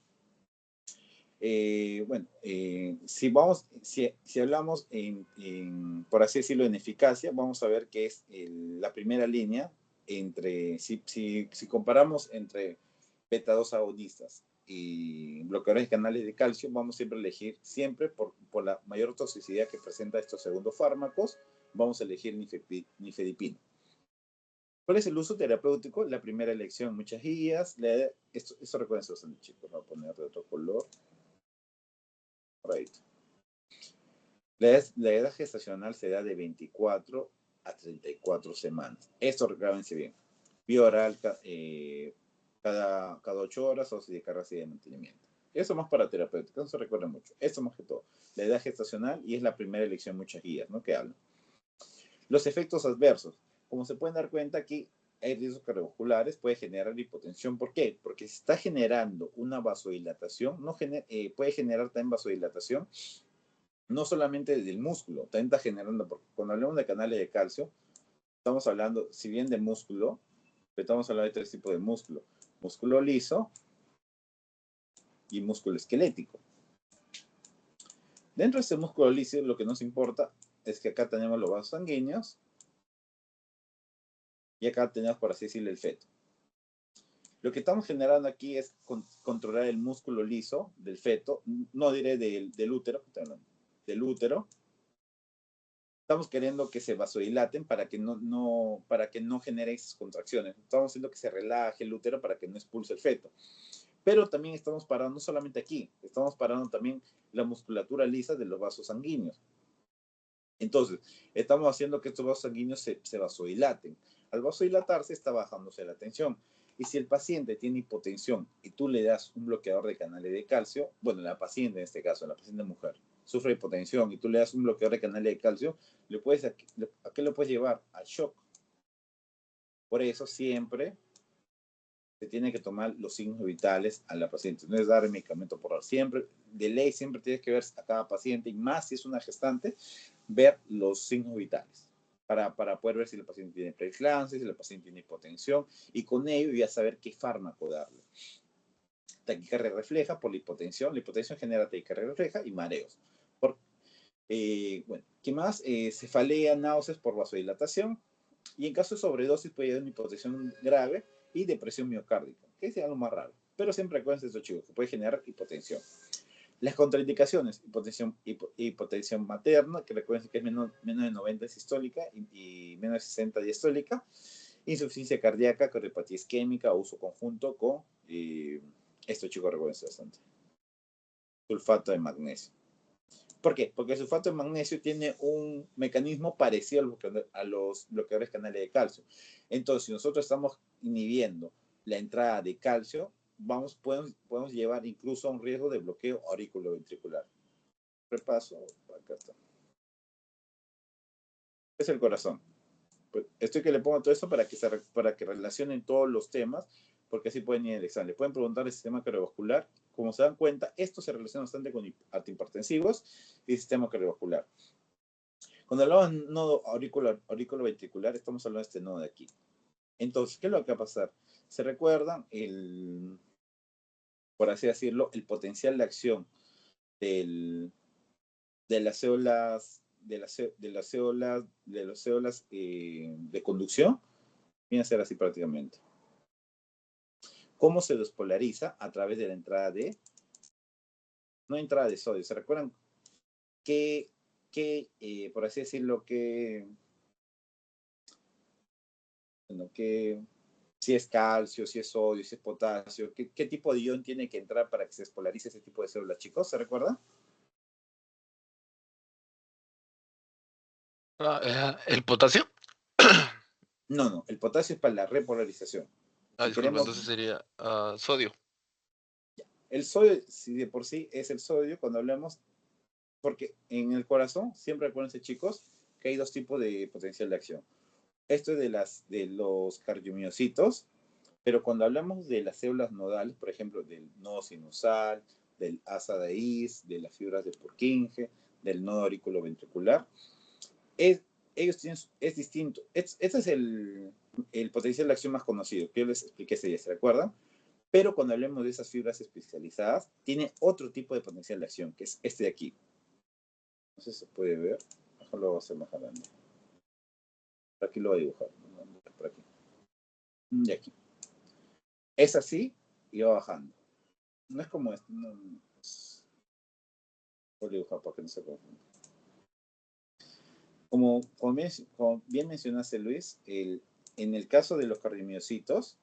Bueno, si hablamos por así decirlo, en eficacia, vamos a ver que es la primera línea si comparamos entre beta-2 agonistas y bloqueadores de canales de calcio, vamos siempre a elegir, por la mayor toxicidad que presenta estos segundos fármacos, vamos a elegir nifedipino. ¿Cuál es el uso terapéutico? La primera elección, muchas guías. Esto recuerden bastante, chicos. Voy a poner de otro color. Right. La edad gestacional se da de 24 a 34 semanas. Esto grábense bien. Vía oral cada 8 horas o si de carga de mantenimiento. Eso más para terapéutica, no se recuerda mucho. Esto más que todo. La edad gestacional y es la primera elección, muchas guías, ¿no? Que hablan. Los efectos adversos. Como se pueden dar cuenta, aquí hay riesgos cardiovasculares, puede generar hipotensión. ¿Por qué? Porque si está generando una vasodilatación, puede generar también vasodilatación, no solamente del músculo, también está generando, porque cuando hablamos de canales de calcio, estamos hablando, si bien de músculo, pero estamos hablando de 3 tipos de músculo: músculo liso y músculo esquelético. Dentro de este músculo liso, lo que nos importa es que acá tenemos los vasos sanguíneos y acá tenemos, por así decirlo, el feto. Lo que estamos generando aquí es controlar el músculo liso del feto, no diré del útero, del útero. Estamos queriendo que se vasodilaten para que no genere esas contracciones. Estamos haciendo que se relaje el útero para que no expulse el feto. Pero también estamos parando no solamente aquí, estamos parando también la musculatura lisa de los vasos sanguíneos. Entonces, estamos haciendo que estos vasos sanguíneos se vasodilaten. Al vasodilatarse está bajándose la tensión. Y si el paciente tiene hipotensión y tú le das un bloqueador de canales de calcio, bueno, la paciente en este caso, la paciente mujer, sufre hipotensión y tú le das un bloqueador de canales de calcio, ¿a qué lo puedes llevar? Al shock. Por eso siempre se tiene que tomar los signos vitales a la paciente. No es dar el medicamento por dar. Siempre, de ley, siempre tienes que ver a cada paciente, y más si es una gestante, ver los signos vitales para poder ver si el paciente tiene preeclampsia, si el paciente tiene hipotensión, y con ello ya saber qué fármaco darle. Taquicardia refleja por la hipotensión genera taquicardia refleja y mareos. Bueno, ¿qué más? Cefalea, náuseas por vasodilatación, y en caso de sobredosis puede haber una hipotensión grave y depresión miocárdica, que es algo más raro, pero siempre acuérdense de estos chicos, que puede generar hipotensión. Las contraindicaciones: hipotensión materna, que recuerden que es menos de 90 sistólica y menos de 60 diastólica, insuficiencia cardíaca, cardiopatía isquémica, uso conjunto con, estos chicos recuerden bastante, sulfato de magnesio. ¿Por qué? Porque el sulfato de magnesio tiene un mecanismo parecido a los bloqueadores canales de calcio. Entonces, si nosotros estamos inhibiendo la entrada de calcio, podemos llevar incluso a un riesgo de bloqueo auriculoventricular. Repaso, acá está. Es el corazón. Pues estoy que le pongo todo esto para que relacionen todos los temas, porque así pueden ir al examen. Le pueden preguntar el sistema cardiovascular. Como se dan cuenta, esto se relaciona bastante con antihipertensivos y sistema cardiovascular. Cuando hablamos de nodo auriculoventricular, estamos hablando de este nodo de aquí. Entonces, ¿qué es lo que va a pasar? ¿Se recuerdan por así decirlo, el potencial de acción de las células de conducción? Viene a ser así prácticamente. ¿Cómo se despolariza? A través de la entrada no entrada de sodio. ¿Se recuerdan que por así decirlo, si es calcio, si es sodio, si es potasio, qué tipo de ion tiene que entrar para que se despolarice ese tipo de células, chicos? ¿Se recuerdan? ¿El potasio? No, el potasio es para la repolarización. Si Disculpa, queremos, entonces sería sodio. el sodio, si de por sí es el sodio, cuando hablamos, porque en el corazón, siempre acuérdense, chicos, que hay dos tipos de potencial de acción. Esto es de los cardiomiocitos, pero cuando hablamos de las células nodales, por ejemplo, del nodo sinusal, del asa de His, de las fibras de Purkinje, del nodo auriculoventricular, es distinto. Este es el potencial de acción más conocido, que yo les expliqué ese día, ¿se recuerdan? Pero cuando hablemos de esas fibras especializadas, tiene otro tipo de potencial de acción, que es este de aquí. No sé si se puede ver. Mejor lo voy a hacer más grande. Por aquí lo voy a dibujar. Por aquí. Y aquí. Es así y va bajando. No es como esto. No, voy a dibujar para que no se confunda. Como bien mencionaste, Luis, en el caso de los cardiomiocitos,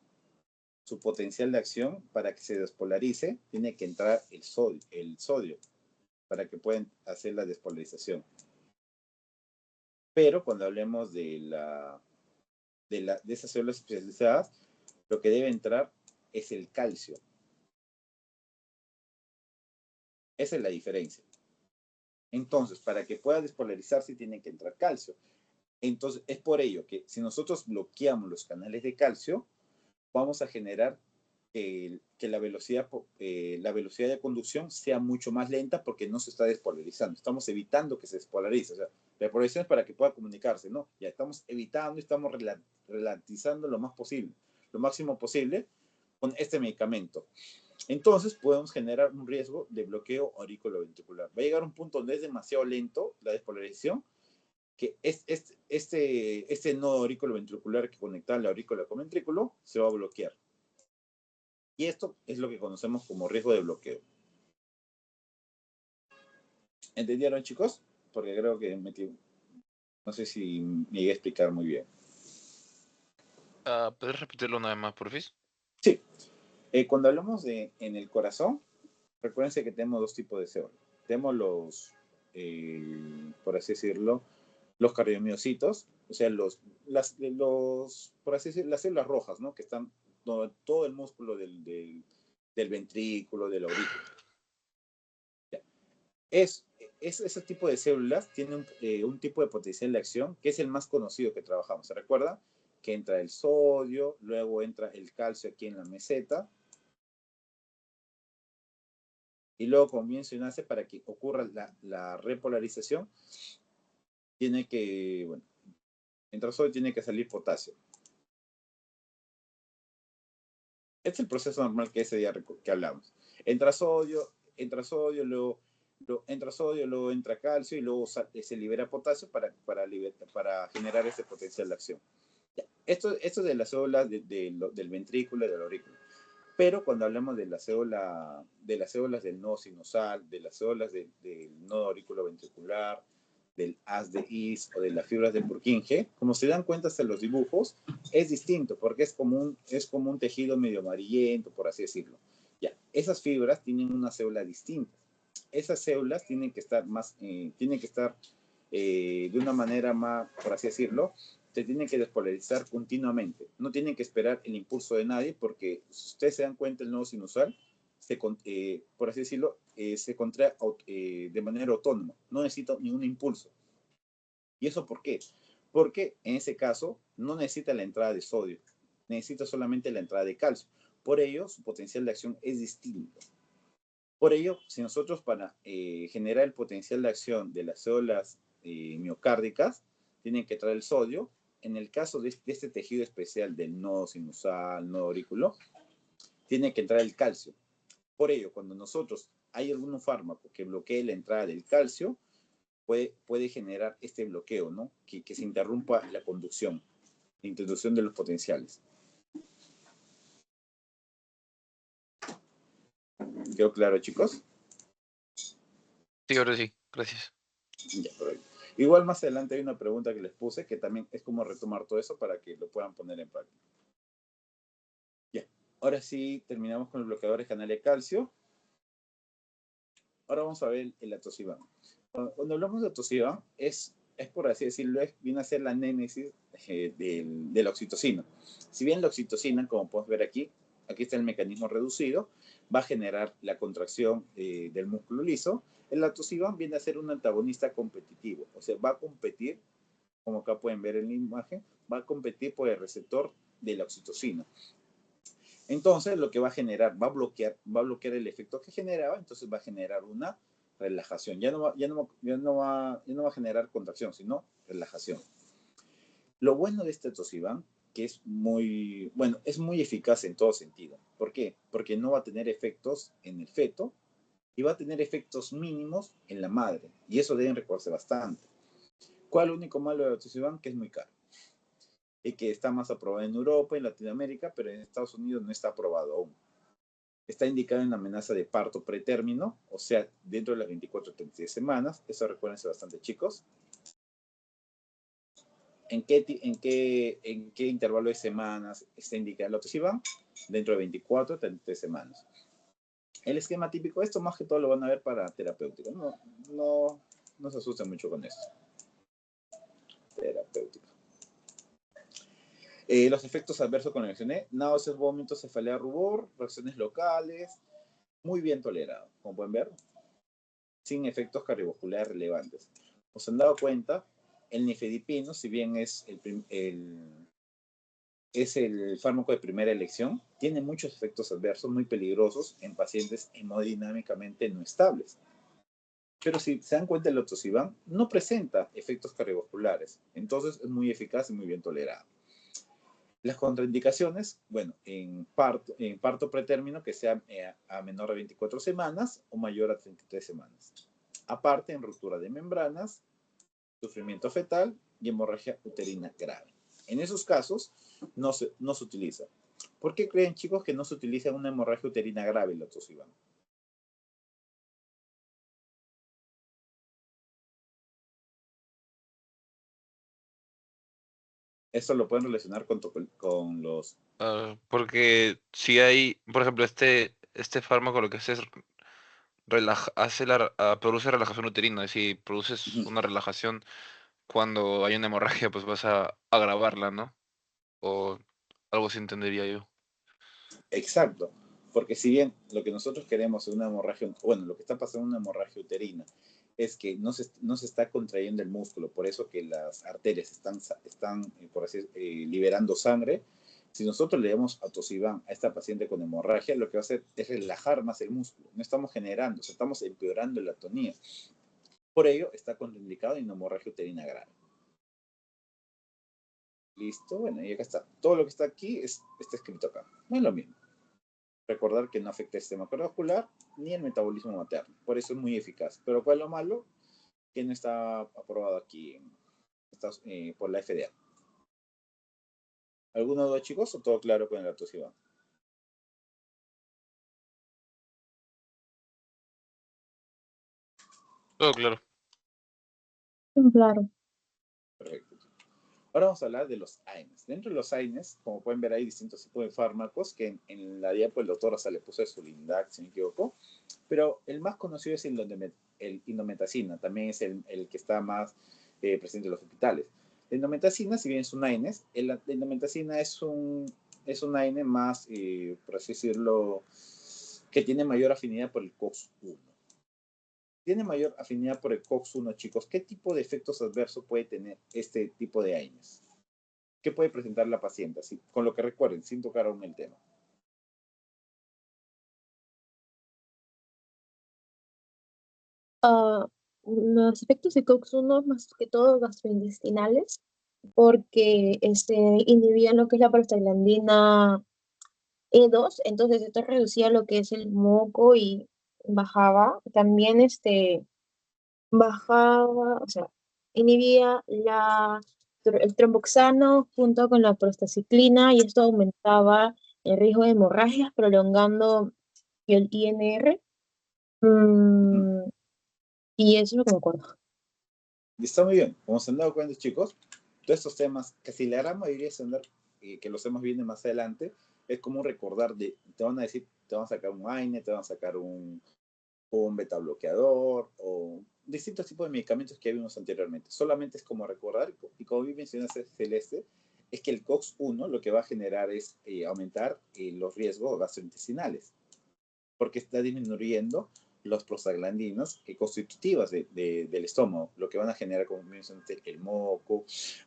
su potencial de acción para que se despolarice tiene que entrar el sodio para que puedan hacer la despolarización. Pero cuando hablemos de esas células especializadas, lo que debe entrar es el calcio. Esa es la diferencia. Entonces, para que pueda despolarizarse tiene que entrar calcio. Entonces, es por ello que si nosotros bloqueamos los canales de calcio, vamos a generar que la velocidad de conducción sea mucho más lenta porque no se está despolarizando. Estamos evitando que se despolarice. O sea, la polarización es para que pueda comunicarse, ¿no? Ya estamos evitando, estamos relantizando lo más posible, lo máximo posible con este medicamento. Entonces podemos generar un riesgo de bloqueo auriculoventricular. Va a llegar a un punto donde es demasiado lento la despolarización, que este nodo auriculoventricular que conecta la aurícula con ventrículo se va a bloquear. Y esto es lo que conocemos como riesgo de bloqueo. ¿Entendieron, chicos? Porque creo que no sé si me llegué a explicar muy bien. ¿Puedes repetirlo una vez más, porfis? Sí. Cuando hablamos en el corazón, recuérdense que tenemos dos tipos de células. Tenemos los, por así decirlo, los cardiomiocitos, o sea, por así decirlo, las células rojas, ¿no? Que están todo el músculo del ventrículo, de la aurícula. Ese tipo de células tienen un tipo de potencial de acción que es el más conocido que trabajamos. ¿Se recuerda? Que entra el sodio, luego entra el calcio aquí en la meseta, y luego, como mencionaste, para que ocurra la repolarización, tiene que, bueno, entra sodio, tiene que salir potasio. Este es el proceso normal que ese día que hablamos. Entra sodio, luego entra calcio y luego se libera potasio para generar ese potencial de acción. Esto de las células del ventrículo y del aurículo. Pero cuando hablamos de las células del nodo sinusal, de las células del nodo auriculoventricular, del haz de His o de las fibras de Purkinje, como se dan cuenta hasta los dibujos, es distinto porque es como un tejido medio amarillento, por así decirlo. Ya, esas fibras tienen una célula distinta. Esas células tienen que estar de una manera más, por así decirlo, se tienen que despolarizar continuamente. No tienen que esperar el impulso de nadie porque, si ustedes se dan cuenta, el nodo sinusal, por así decirlo, se contrae de manera autónoma. No necesita ningún impulso. ¿Y eso por qué? Porque en ese caso no necesita la entrada de sodio, necesita solamente la entrada de calcio. Por ello, su potencial de acción es distinto. Por ello, si nosotros para generar el potencial de acción de las células miocárdicas, tienen que traer el sodio, en el caso de este tejido especial del nodo sinusal, nodo aurículo, tiene que entrar el calcio. Por ello, cuando nosotros hay algún fármaco que bloquee la entrada del calcio, puede generar este bloqueo, ¿no? Que se interrumpa la conducción, la introducción de los potenciales. ¿Quedó claro, chicos? Sí, ahora sí, gracias. Ya, igual más adelante hay una pregunta que les puse que también es como retomar todo eso para que lo puedan poner en práctica. Ya, ahora sí terminamos con los bloqueadores canal de calcio. Ahora vamos a ver el atosiban. Cuando hablamos de atosiban, es por así decirlo, viene a ser la némesis de la oxitocina. Si bien la oxitocina, como podemos ver aquí está el mecanismo reducido, va a generar la contracción del músculo liso. El atosiban viene a ser un antagonista competitivo, o sea, va a competir, como acá pueden ver en la imagen, va a competir por el receptor de la oxitocina. Entonces, lo que va a generar, va a bloquear el efecto que generaba, entonces va a generar una relajación. Ya no va a generar contracción, sino relajación. Lo bueno de este atosiban, que es muy eficaz en todo sentido. ¿Por qué? Porque no va a tener efectos en el feto y va a tener efectos mínimos en la madre. Y eso deben recordarse bastante. ¿Cuál es el único malo del atosiban? Que es muy caro. Y que está más aprobado en Europa, en Latinoamérica, pero en Estados Unidos no está aprobado aún. Está indicado en amenaza de parto pretérmino, o sea, dentro de las 24 o 36 semanas. Eso recuérdense bastante, chicos. ¿En qué intervalo de semanas está indicado el atosiban? Dentro de 24 o 33 semanas. El esquema típico, esto más que todo lo van a ver para terapéutica. No se asusten mucho con esto. Terapéutica. Los efectos adversos con la mencioné: náuseas, vómitos, cefalea, rubor, reacciones locales, muy bien tolerado, como pueden ver, sin efectos cardiovasculares relevantes. ¿Os han dado cuenta? El nifedipino, si bien es el fármaco de primera elección, tiene muchos efectos adversos muy peligrosos en pacientes hemodinámicamente no estables. Pero si se dan cuenta, el atosiban no presenta efectos cardiovasculares, entonces es muy eficaz y muy bien tolerado. Las contraindicaciones, bueno, en parto pretérmino que sea a menor de 24 semanas o mayor a 33 semanas. Aparte, en ruptura de membranas, sufrimiento fetal y hemorragia uterina grave. En esos casos no se utiliza. ¿Por qué creen, chicos, que no se utiliza una hemorragia uterina grave el Tocibam? Esto lo pueden relacionar con los... Porque si hay, por ejemplo, este fármaco lo que hace es produce relajación uterina. Si produces una relajación cuando hay una hemorragia, pues vas a agravarla, ¿no? O algo así entendería yo. Exacto, porque si bien lo que nosotros queremos es una hemorragia, bueno, lo que está pasando en una hemorragia uterina es que no se está contrayendo el músculo, por eso que las arterias están por así, liberando sangre. Si nosotros le damos atosiban a esta paciente con hemorragia, lo que va a hacer es relajar más el músculo. No estamos generando, o sea, estamos empeorando la atonía. Por ello, está contraindicado en hemorragia uterina grave. Listo, bueno, y acá está. Todo lo que está aquí está escrito acá. No es lo mismo. Recordar que no afecta el sistema cardiovascular ni el metabolismo materno. Por eso es muy eficaz. Pero ¿cuál es lo malo? Que no está aprobado aquí por la FDA. ¿Alguna duda, chicos? ¿O todo claro con el Atosiban? Todo claro. Claro. Perfecto. Ahora vamos a hablar de los AINES. Dentro de los AINES, como pueden ver, hay distintos tipos de fármacos que en la diapo el doctor hasta le puso su Lindac, si no me equivoco. Pero el más conocido es el indometacina. También es el que está más presente en los hospitales. La indometacina, si bien es un AINES, la indometacina es un AINE más, por así decirlo, que tiene mayor afinidad por el COX-1. Tiene mayor afinidad por el COX-1, chicos. ¿Qué tipo de efectos adversos puede tener este tipo de AINES? ¿Qué puede presentar la paciente? Así, con lo que recuerden, sin tocar aún el tema. Ah, los efectos de COX-1 más que todo gastrointestinales, porque inhibían lo que es la prostaglandina E2, entonces esto reducía lo que es el moco y bajaba. También bajaba, o sea, inhibía el tromboxano junto con la prostaciclina y esto aumentaba el riesgo de hemorragias, prolongando el INR. Ujú. Mm, y eso es lo que me acuerdo. Y está muy bien. Como se han dado cuenta, chicos, todos estos temas, casi la gran mayoría que los temas vienen más adelante, es como recordar te van a decir, te van a sacar un AINE, te van a sacar un beta bloqueador o distintos tipos de medicamentos que vimos anteriormente. Solamente es como recordar, y como bien mencionaste, Celeste, es que el COX-1 lo que va a generar es aumentar los riesgos gastrointestinales, porque está disminuyendo los prostaglandinos constitutivas del estómago, lo que van a generar, como mencionaste, el moco,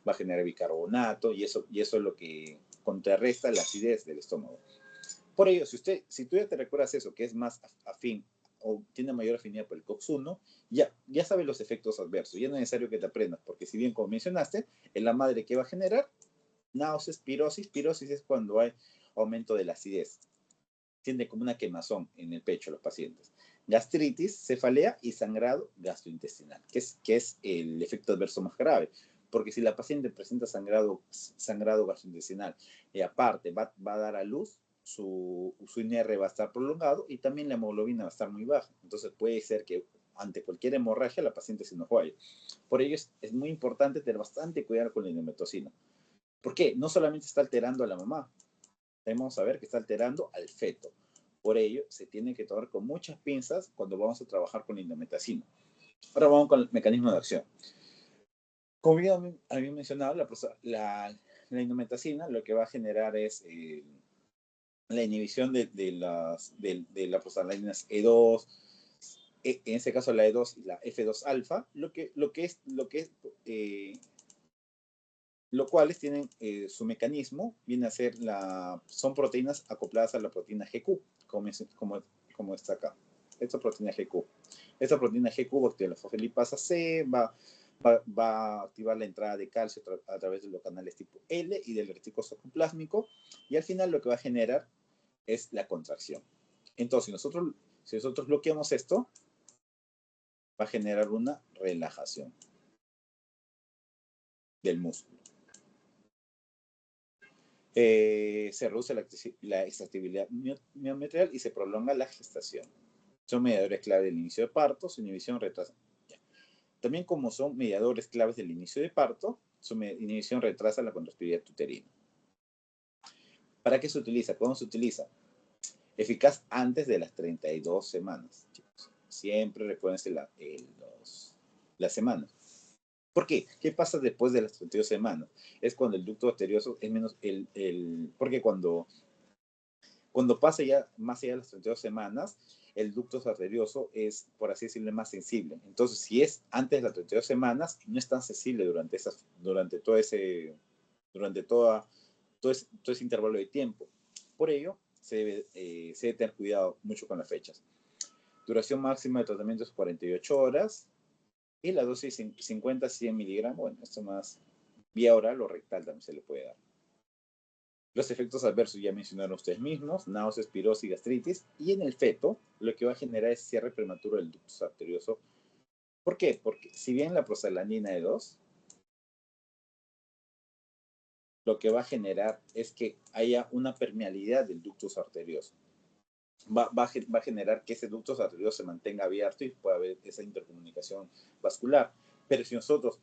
va a generar bicarbonato, y eso es lo que contrarresta la acidez del estómago. Por ello, si tú ya te recuerdas eso, que es más afín o tiene mayor afinidad por el COX-1, ya sabes los efectos adversos. Ya no es necesario que te aprendas, porque si bien, como mencionaste, en la madre que va a generar náuseas, pirosis. Pirosis es cuando hay aumento de la acidez. Siente como una quemazón en el pecho los pacientes. Gastritis, cefalea y sangrado gastrointestinal, que es el efecto adverso más grave. Porque si la paciente presenta sangrado gastrointestinal y aparte va a dar a luz, su INR va a estar prolongado y también la hemoglobina va a estar muy baja. Entonces puede ser que ante cualquier hemorragia la paciente se nos vaya. Por ello es muy importante tener bastante cuidado con la indometacina. ¿Por qué? No solamente está alterando a la mamá, debemos saber que está alterando al feto. Por ello, se tiene que tomar con muchas pinzas cuando vamos a trabajar con la indometacina. Ahora vamos con el mecanismo de acción. Como ya había mencionado, la indometacina lo que va a generar es la inhibición de las prostaglandinas E2, en este caso la E2 y la F2 alfa, lo cuales tienen su mecanismo, viene a ser son proteínas acopladas a la proteína GQ, como está acá. Esta proteína GQ. Esta proteína GQ, bacteriolofosfilipasa C, va va a activar la entrada de calcio a través de los canales tipo L y del retículo sarcoplásmico, y al final lo que va a generar es la contracción. Entonces, si nosotros bloqueamos esto, va a generar una relajación del músculo. Se reduce la extractibilidad miometrial y se prolonga la gestación. Son mediadores clave del inicio de parto, su inhibición retrasa. También como son mediadores claves del inicio de parto, su inhibición retrasa la contractilidad uterina. ¿Para qué se utiliza? ¿Cómo se utiliza? Eficaz antes de las 32 semanas, chicos. Siempre recuérdense las semanas. ¿Por qué? ¿Qué pasa después de las 32 semanas? Es cuando el ducto arterioso es menos porque cuando pasa ya más allá de las 32 semanas, el ducto arterioso es, por así decirlo, más sensible. Entonces, si es antes de las 32 semanas, no es tan sensible durante todo ese intervalo de tiempo. Por ello, se debe tener cuidado mucho con las fechas. Duración máxima de tratamiento es 48 horas y la dosis 50 a 100 miligramos. Bueno, esto más vía oral o rectal también se le puede dar. Los efectos adversos ya mencionaron ustedes mismos: náuseas, pirosis, gastritis, y en el feto lo que va a generar es cierre prematuro del ducto arterioso. ¿Por qué? Porque si bien la prostaglandina E2 lo que va a generar es que haya una permeabilidad del ducto arterioso. Va a generar que ese ducto arterioso se mantenga abierto y pueda haber esa intercomunicación vascular. Pero si nosotros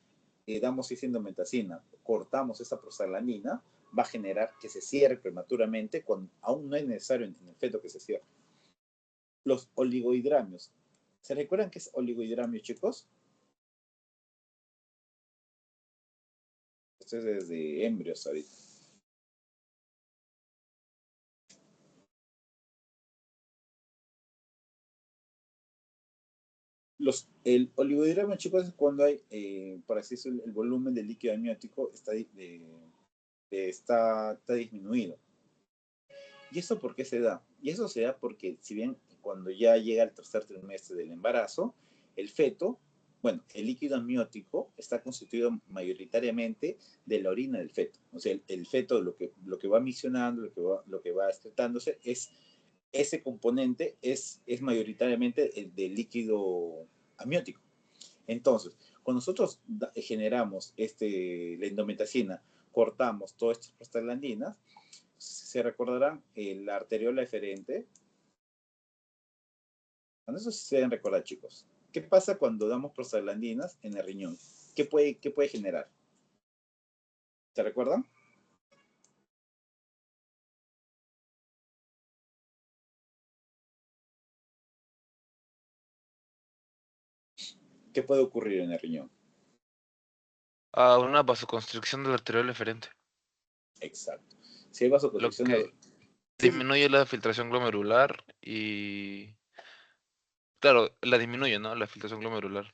damos esa indometacina, cortamos esa prostaglandina, va a generar que se cierre prematuramente cuando aún no es necesario en el feto que se cierre. Los oligohidramios. ¿Se recuerdan qué es oligohidramio, chicos? Esto es desde embrios ahorita. El oligohidramio, chicos, es cuando hay, por así decirlo, el volumen del líquido amniótico está disminuido. ¿Y eso por qué se da? Y eso se da porque, si bien cuando ya llega el tercer trimestre del embarazo, el feto, bueno, el líquido amniótico está constituido mayoritariamente de la orina del feto. O sea, el feto lo que va misionando, lo que va excretándose, ese componente es mayoritariamente el del líquido amniótico. Entonces, cuando nosotros generamos la indometacina, cortamos todas estas prostaglandinas, se recordarán la arteriola eferente. Con eso se deben recordar, chicos. ¿Qué pasa cuando damos prostaglandinas en el riñón? ¿Qué puede generar? ¿Se recuerdan? ¿Qué puede ocurrir en el riñón? Una vasoconstricción de la arteriola eferente, Exacto. Si hay lo vasoconstricción que sí, sí, disminuye la filtración glomerular y, claro, la disminuye, ¿no? La filtración glomerular.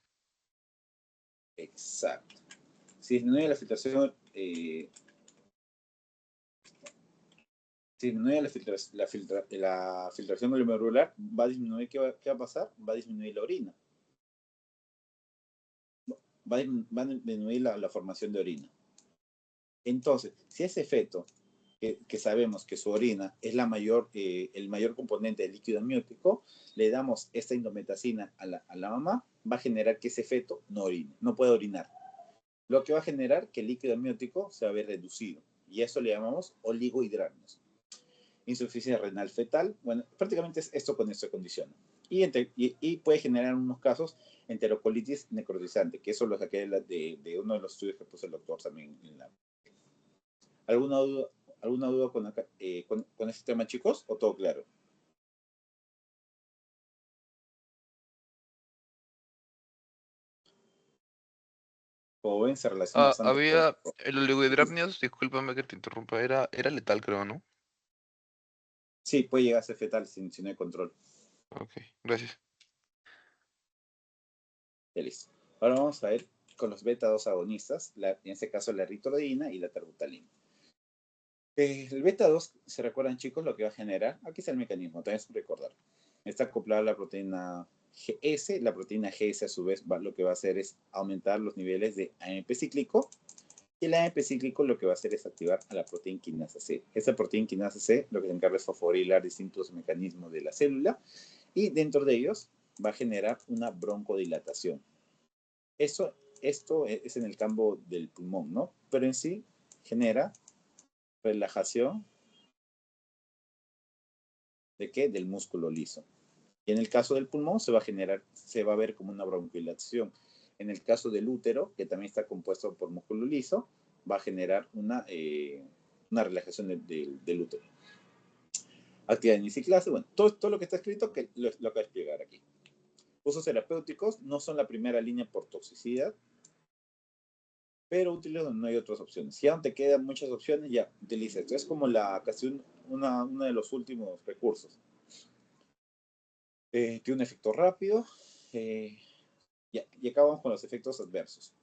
exacto. Si disminuye la filtración, si disminuye la filtración glomerular, va a disminuir, ¿qué va a pasar? Va a disminuir la orina. Va a disminuir la formación de orina. Entonces, si ese feto, que sabemos que su orina es el mayor componente del líquido amniótico, le damos esta indometacina a la mamá, va a generar que ese feto no orine, no puede orinar. Lo que va a generar que el líquido amniótico se va a ver reducido. Y eso le llamamos oligohidramios. Insuficiencia renal fetal, bueno, prácticamente es esto con esta condición. Y puede generar en unos casos enterocolitis necrotizante, que eso lo saqué de uno de los estudios que puso el doctor también en la... ¿Alguna duda con este tema, chicos? ¿O todo claro? Como ven, se relaciona bastante Había el oligohidramnios, discúlpame que te interrumpa, era letal, creo, ¿no? Sí, puede llegar a ser fetal si no hay control. Ok, gracias. Ya listo. Ahora vamos a ver con los beta-2 agonistas, en este caso la eritroidina y la terbutalina. El beta-2, ¿se recuerdan, chicos, lo que va a generar? Aquí está el mecanismo, también es recordar. Está acoplada a la proteína GS, la proteína GS a su vez lo que va a hacer es aumentar los niveles de AMP cíclico, y el AMP cíclico lo que va a hacer es activar a la proteína quinasa C. Esta proteína quinasa C lo que se encarga es fosforilar distintos mecanismos de la célula, y dentro de ellos va a generar una broncodilatación. Esto es en el campo del pulmón, ¿no? Pero en sí genera relajación ¿de qué? Del músculo liso. Y en el caso del pulmón se va a ver como una broncodilatación. En el caso del útero, que también está compuesto por músculo liso, va a generar una relajación del útero. Actividad de clase, bueno, todo lo que está escrito que lo acabo de explicar aquí. Usos terapéuticos no son la primera línea por toxicidad, pero útiles donde no hay otras opciones. Si aún te quedan muchas opciones, ya utiliza esto. Es como casi uno de los últimos recursos. Tiene un efecto rápido. Y acabamos con los efectos adversos.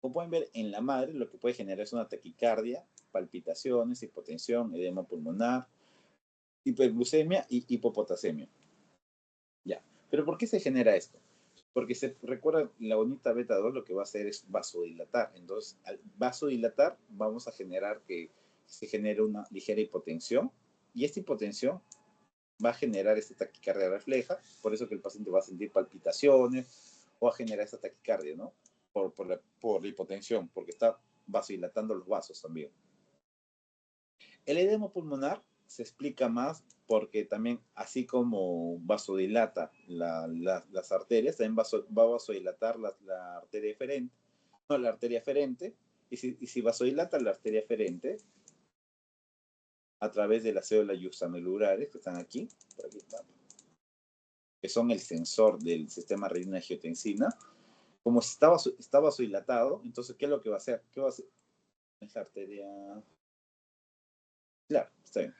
Como pueden ver, en la madre lo que puede generar es una taquicardia, palpitaciones, hipotensión, edema pulmonar, hiperglucemia y hipopotasemia. Ya. ¿Pero por qué se genera esto? Porque se recuerda la bonita beta 2 lo que va a hacer es vasodilatar. Entonces, al vasodilatar vamos a generar que se genere una ligera hipotensión, y esta hipotensión va a generar esta taquicardia refleja, por eso que el paciente va a sentir palpitaciones o a generar esta taquicardia, ¿no? Por la hipotensión, porque está vasodilatando los vasos también. El edema pulmonar se explica más porque también, así como vasodilata las arterias, también va a vasodilatar la arteria eferente, no, la arteria aferente, y si vasodilata la arteria aferente a través de las células yuxtamelulares que están aquí, por aquí, que son el sensor del sistema renina-angiotensina, como está vasodilatado, entonces, ¿qué es lo que va a hacer? ¿Qué va a hacer? Es la arteria... Claro, está bien.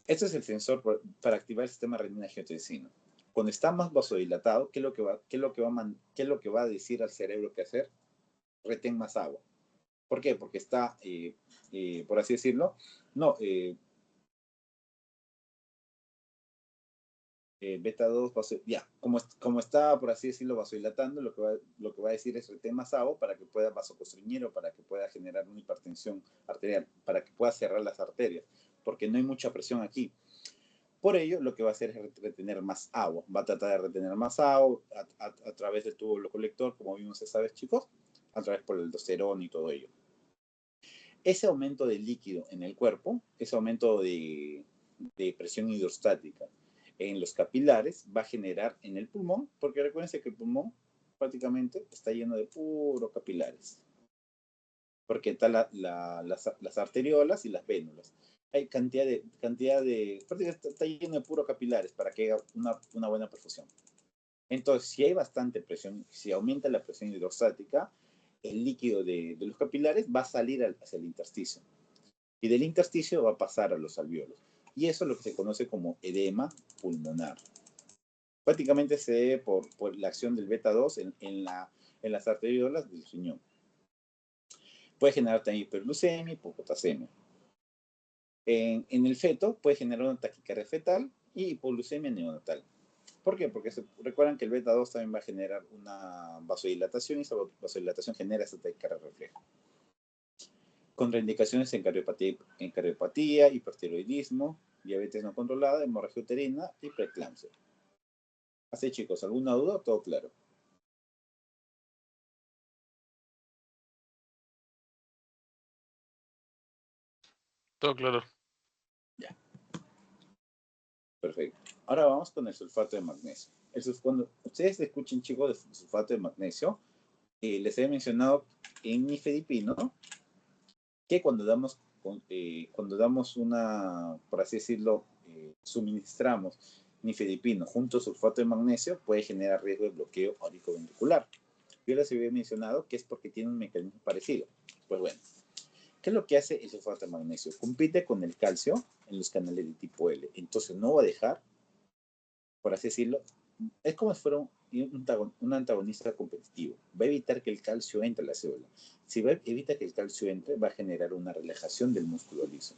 Este es el sensor para activar el sistema renina-angiotensina. Cuando está más vasodilatado, ¿qué es lo que va a decir al cerebro que hacer? Retén más agua. ¿Por qué? Porque está, por así decirlo, no, beta 2, ya, como está, por así decirlo, vasodilatando, lo que va a decir es retén más agua para que pueda vasoconstriñir o para que pueda generar una hipertensión arterial, para que pueda cerrar las arterias, porque no hay mucha presión aquí. Por ello, lo que va a hacer es retener más agua. Va a tratar de retener más agua a través del tubo colector, como vimos esa vez, chicos, a través por el aldosterona y todo ello. Ese aumento de líquido en el cuerpo, ese aumento de presión hidrostática en los capilares, va a generar en el pulmón, porque recuérdense que el pulmón prácticamente está lleno de puro capilares, porque están las arteriolas y las vénulas. Hay prácticamente está lleno de puro capilares para que haya una buena perfusión. Entonces, si hay bastante presión, si aumenta la presión hidrostática, el líquido de los capilares va a salir hacia el intersticio. Y del intersticio va a pasar a los alvéolos. Y eso es lo que se conoce como edema pulmonar. Prácticamente se debe por la acción del beta 2 en las arteriolas del riñón. Puede generar también hiperglucemia y hipopotasemia. En el feto puede generar una taquicardia fetal y hipoglucemia neonatal. ¿Por qué? Porque recuerdan que el beta 2 también va a generar una vasodilatación, y esa vasodilatación genera esta taquicardia refleja. Contraindicaciones en cardiopatía, hipertiroidismo, diabetes no controlada, hemorragia uterina y preeclampsia. Así, chicos, ¿alguna duda? ¿Todo claro? Todo claro. Ya. Perfecto. Ahora vamos con el sulfato de magnesio. Cuando ustedes escuchen, chicos, de sulfato de magnesio, les he mencionado en nifedipino que cuando damos por así decirlo, suministramos nifedipino junto a sulfato de magnesio, puede generar riesgo de bloqueo auriculoventricular. Yo les había mencionado que es porque tiene un mecanismo parecido. Pues bueno, ¿qué es lo que hace el sulfato de magnesio? Compite con el calcio en los canales de tipo L. Entonces no va a dejar, por así decirlo, es como si fuera un antagonista competitivo. Va a evitar que el calcio entre a la célula. Si evita que el calcio entre, va a generar una relajación del músculo liso.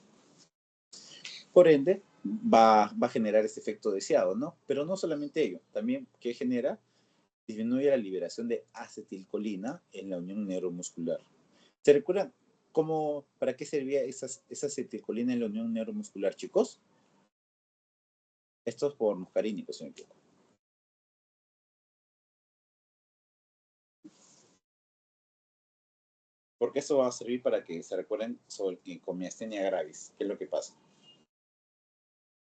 Por ende, va a generar ese efecto deseado, ¿no? Pero no solamente ello, también que genera, disminuye la liberación de acetilcolina en la unión neuromuscular. ¿Se recuerdan para qué servía esa acetilcolina en la unión neuromuscular, chicos? Esto es por muscarínico, si no me equivoco. Porque eso va a servir para que se recuerden sobre con miastenia gravis. ¿Qué es lo que pasa?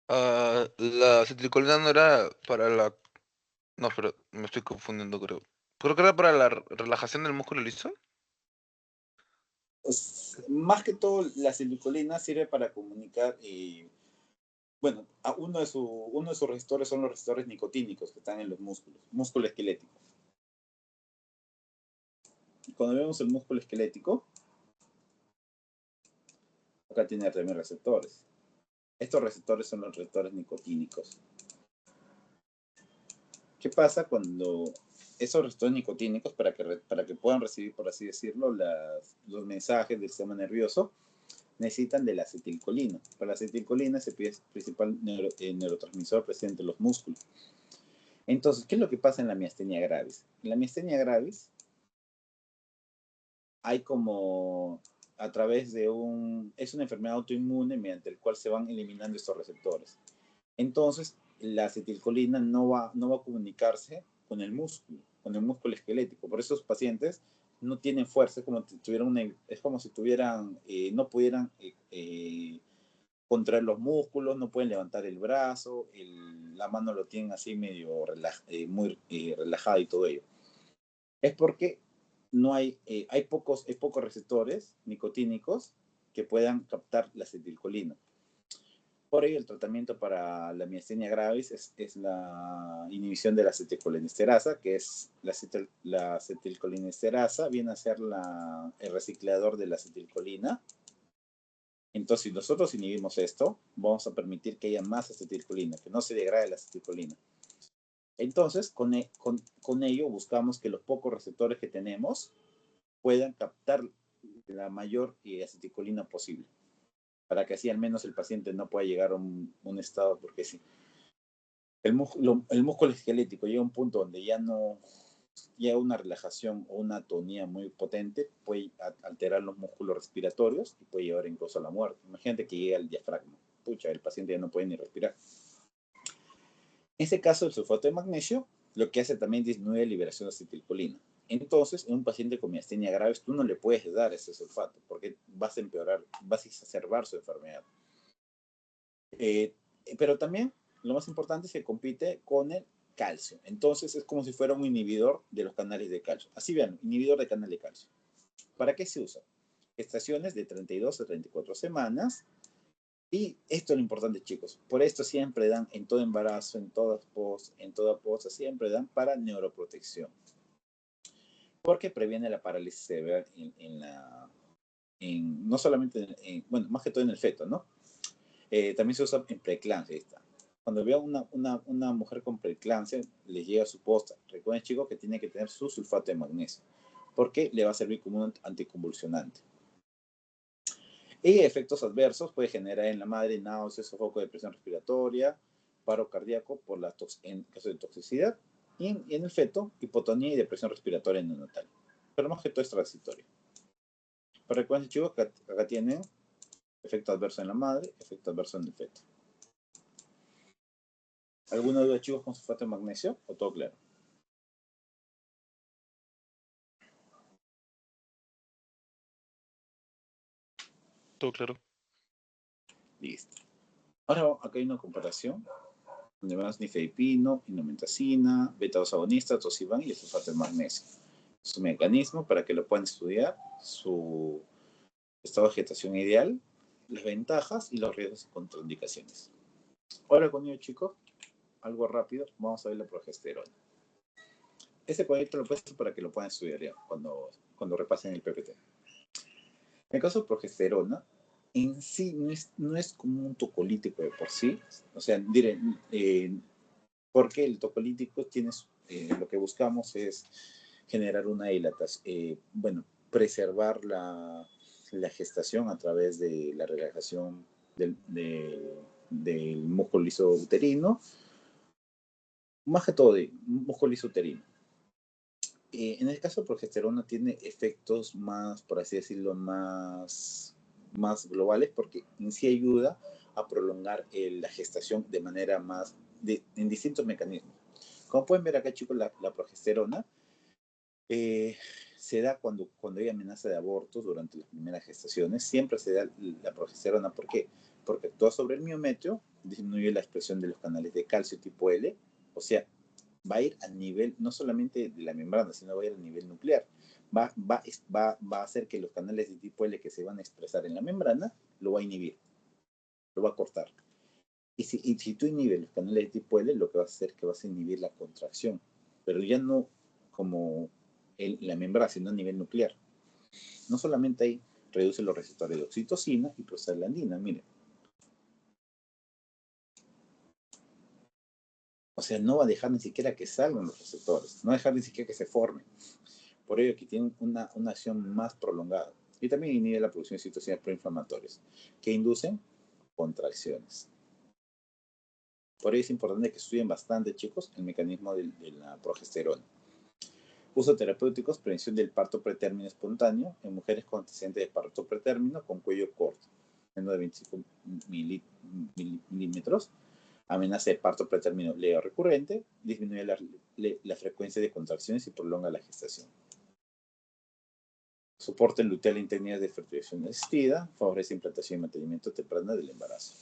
La acetilcolina no era para la... No, pero me estoy confundiendo, creo. Creo que era para la relajación del músculo liso. Pues, más que todo, la acetilcolina sirve para comunicar, bueno, uno de sus receptores son los receptores nicotínicos que están en los músculo esquelético. Cuando vemos el músculo esquelético, acá tiene también receptores. Estos receptores son los receptores nicotínicos. ¿Qué pasa cuando esos receptores nicotínicos, para que puedan recibir, por así decirlo, los mensajes del sistema nervioso, necesitan de la acetilcolina? Para la acetilcolina es el principal neurotransmisor presente en los músculos. Entonces, ¿qué es lo que pasa en la miastenia gravis? En la miastenia gravis hay como a través de es una enfermedad autoinmune mediante el cual se van eliminando estos receptores. Entonces, la acetilcolina no va a comunicarse con el músculo esquelético. Por eso los pacientes no tienen fuerza, es como si tuvieran, no pudieran contraer los músculos, no pueden levantar el brazo, la mano lo tienen así medio muy relajada y todo ello. Es porque hay pocos receptores nicotínicos que puedan captar la acetilcolina. Por ello, el tratamiento para la miastenia gravis es la inhibición de la acetilcolinesterasa, que es la acetilcolinesterasa, viene a ser el reciclador de la acetilcolina. Entonces, si nosotros inhibimos esto, vamos a permitir que haya más acetilcolina, que no se degrade la acetilcolina. Entonces, con ello buscamos que los pocos receptores que tenemos puedan captar la mayor acetilcolina posible, para que así al menos el paciente no pueda llegar a un estado, porque si el músculo esquelético llega a un punto donde ya una relajación o una atonía muy potente, puede alterar los músculos respiratorios y puede llevar incluso a la muerte. Imagínate que llega al diafragma. Pucha, el paciente ya no puede ni respirar. En ese caso, el sulfato de magnesio lo que hace también disminuye la liberación de acetilcolina. Entonces, en un paciente con miastenia gravis, tú no le puedes dar ese sulfato porque vas a exacerbar su enfermedad. Pero también lo más importante es que compite con el calcio. Entonces, es como si fuera un inhibidor de los canales de calcio. Así vean, inhibidor de canal de calcio. ¿Para qué se usa? Gestaciones de 32 a 34 semanas. Y esto es lo importante, chicos. Por esto siempre dan en todo embarazo, en toda posta, siempre dan para neuroprotección. Porque previene la parálisis cerebral no solamente, bueno, más que todo en el feto, ¿no? También se usa en preeclampsia. Cuando veo una mujer con preeclampsia, le llega su posta. Recuerden, chicos, que tiene que tener su sulfato de magnesio, porque le va a servir como un anticonvulsionante. Y efectos adversos puede generar en la madre náuseas, sofoco de presión respiratoria, paro cardíaco en caso de toxicidad, y en el feto, hipotonía y depresión respiratoria neonatal. Pero más que todo es transitorio. Pero recuerden, chicos, que acá tienen efecto adverso en la madre, efecto adverso en el feto. ¿Alguna duda, chicos, con sulfato de magnesio? ¿O todo claro? Todo claro. Listo. Ahora acá hay una comparación donde vemos nifedipino, indometacina, beta-2 agonista, tosiban y el sulfato de magnesio. Su mecanismo para que lo puedan estudiar, su estado de gestación ideal, las ventajas y los riesgos y contraindicaciones. Ahora con ello, chicos, algo rápido, vamos a ver la progesterona. Este proyecto lo he puesto para que lo puedan estudiar ya cuando repasen el PPT. En el caso de progesterona, en sí no es como un tocolítico de por sí. O sea, diré, porque el tocolítico lo que buscamos es generar una dilatación, preservar la gestación a través de la relajación del músculo lisouterino, más que todo de músculo lisouterino. En el caso de progesterona tiene efectos más, por así decirlo, más globales, porque en sí ayuda a prolongar la gestación de manera más, en distintos mecanismos. Como pueden ver acá, chicos, la progesterona se da cuando hay amenaza de aborto durante las primeras gestaciones. Siempre se da la progesterona. ¿Por qué? Porque actúa sobre el miometrio, disminuye la expresión de los canales de calcio tipo L, o sea, va a ir a nivel no solamente de la membrana, sino va a ir a nivel nuclear. Va a hacer que los canales de tipo L que se van a expresar en la membrana lo va a inhibir, lo va a cortar. Y si tú inhibes los canales de tipo L, lo que va a hacer es que vas a inhibir la contracción, pero ya no como la membrana, sino a nivel nuclear. No solamente ahí reduce los receptores de oxitocina y prostaglandina, miren. O sea, no va a dejar ni siquiera que salgan los receptores, no va a dejar ni siquiera que se formen. Por ello que tienen una acción más prolongada. Y también inhibe la producción de citocinas proinflamatorias, que inducen contracciones. Por ello es importante que estudien bastante, chicos, el mecanismo de la progesterona. Uso terapéuticos, prevención del parto pretérmino espontáneo en mujeres con antecedentes de parto pretérmino con cuello corto, menos de 25 milímetros. Amenaza de parto pretérmino leve o recurrente, disminuye la frecuencia de contracciones y prolonga la gestación. Soporte luteal en técnicas de fertilización asistida, favorece implantación y mantenimiento temprano del embarazo.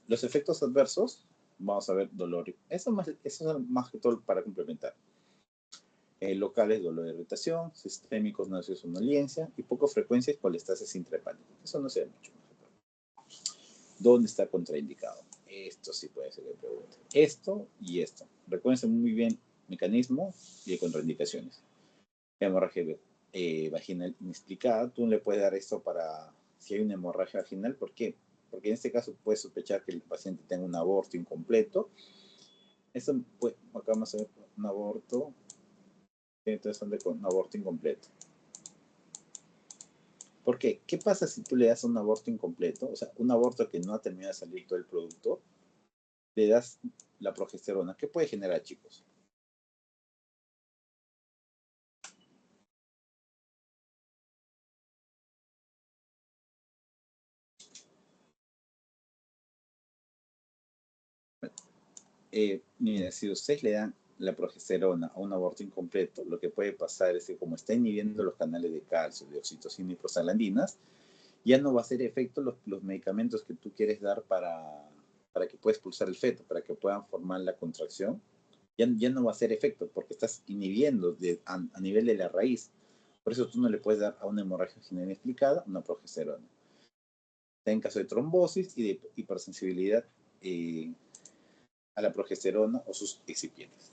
Los efectos adversos, vamos a ver dolor. Eso es más que todo para complementar. Locales, dolor de irritación, sistémicos, náuseas, somnolencia y poco frecuencia colestasis intrahepática. Eso no se ve mucho. ¿Dónde está contraindicado? Esto sí puede ser que pregunte. Esto y esto. Recuerden muy bien mecanismo y contraindicaciones. Hemorragia vaginal inexplicada. Tú no le puedes dar esto para si hay una hemorragia vaginal. ¿Por qué? Porque en este caso puedes sospechar que el paciente tenga un aborto incompleto. Esto puede, acá vamos a ver un aborto. Entonces, con un aborto incompleto. ¿Por qué? ¿Qué pasa si tú le das un aborto incompleto? O sea, un aborto que no ha terminado de salir todo el producto, le das la progesterona. ¿Qué puede generar, chicos? Mira, si ustedes le dan la progesterona a un aborto incompleto, lo que puede pasar es que como está inhibiendo los canales de calcio, de oxitocina y prostaglandinas, ya no va a hacer efecto los medicamentos que tú quieres dar para que pueda expulsar el feto, para que puedan formar la contracción. Ya no va a hacer efecto porque estás inhibiendo a nivel de la raíz. Por eso tú no le puedes dar a una hemorragia vaginal inexplicada una progesterona. En caso de trombosis y de hipersensibilidad a la progesterona o sus excipientes.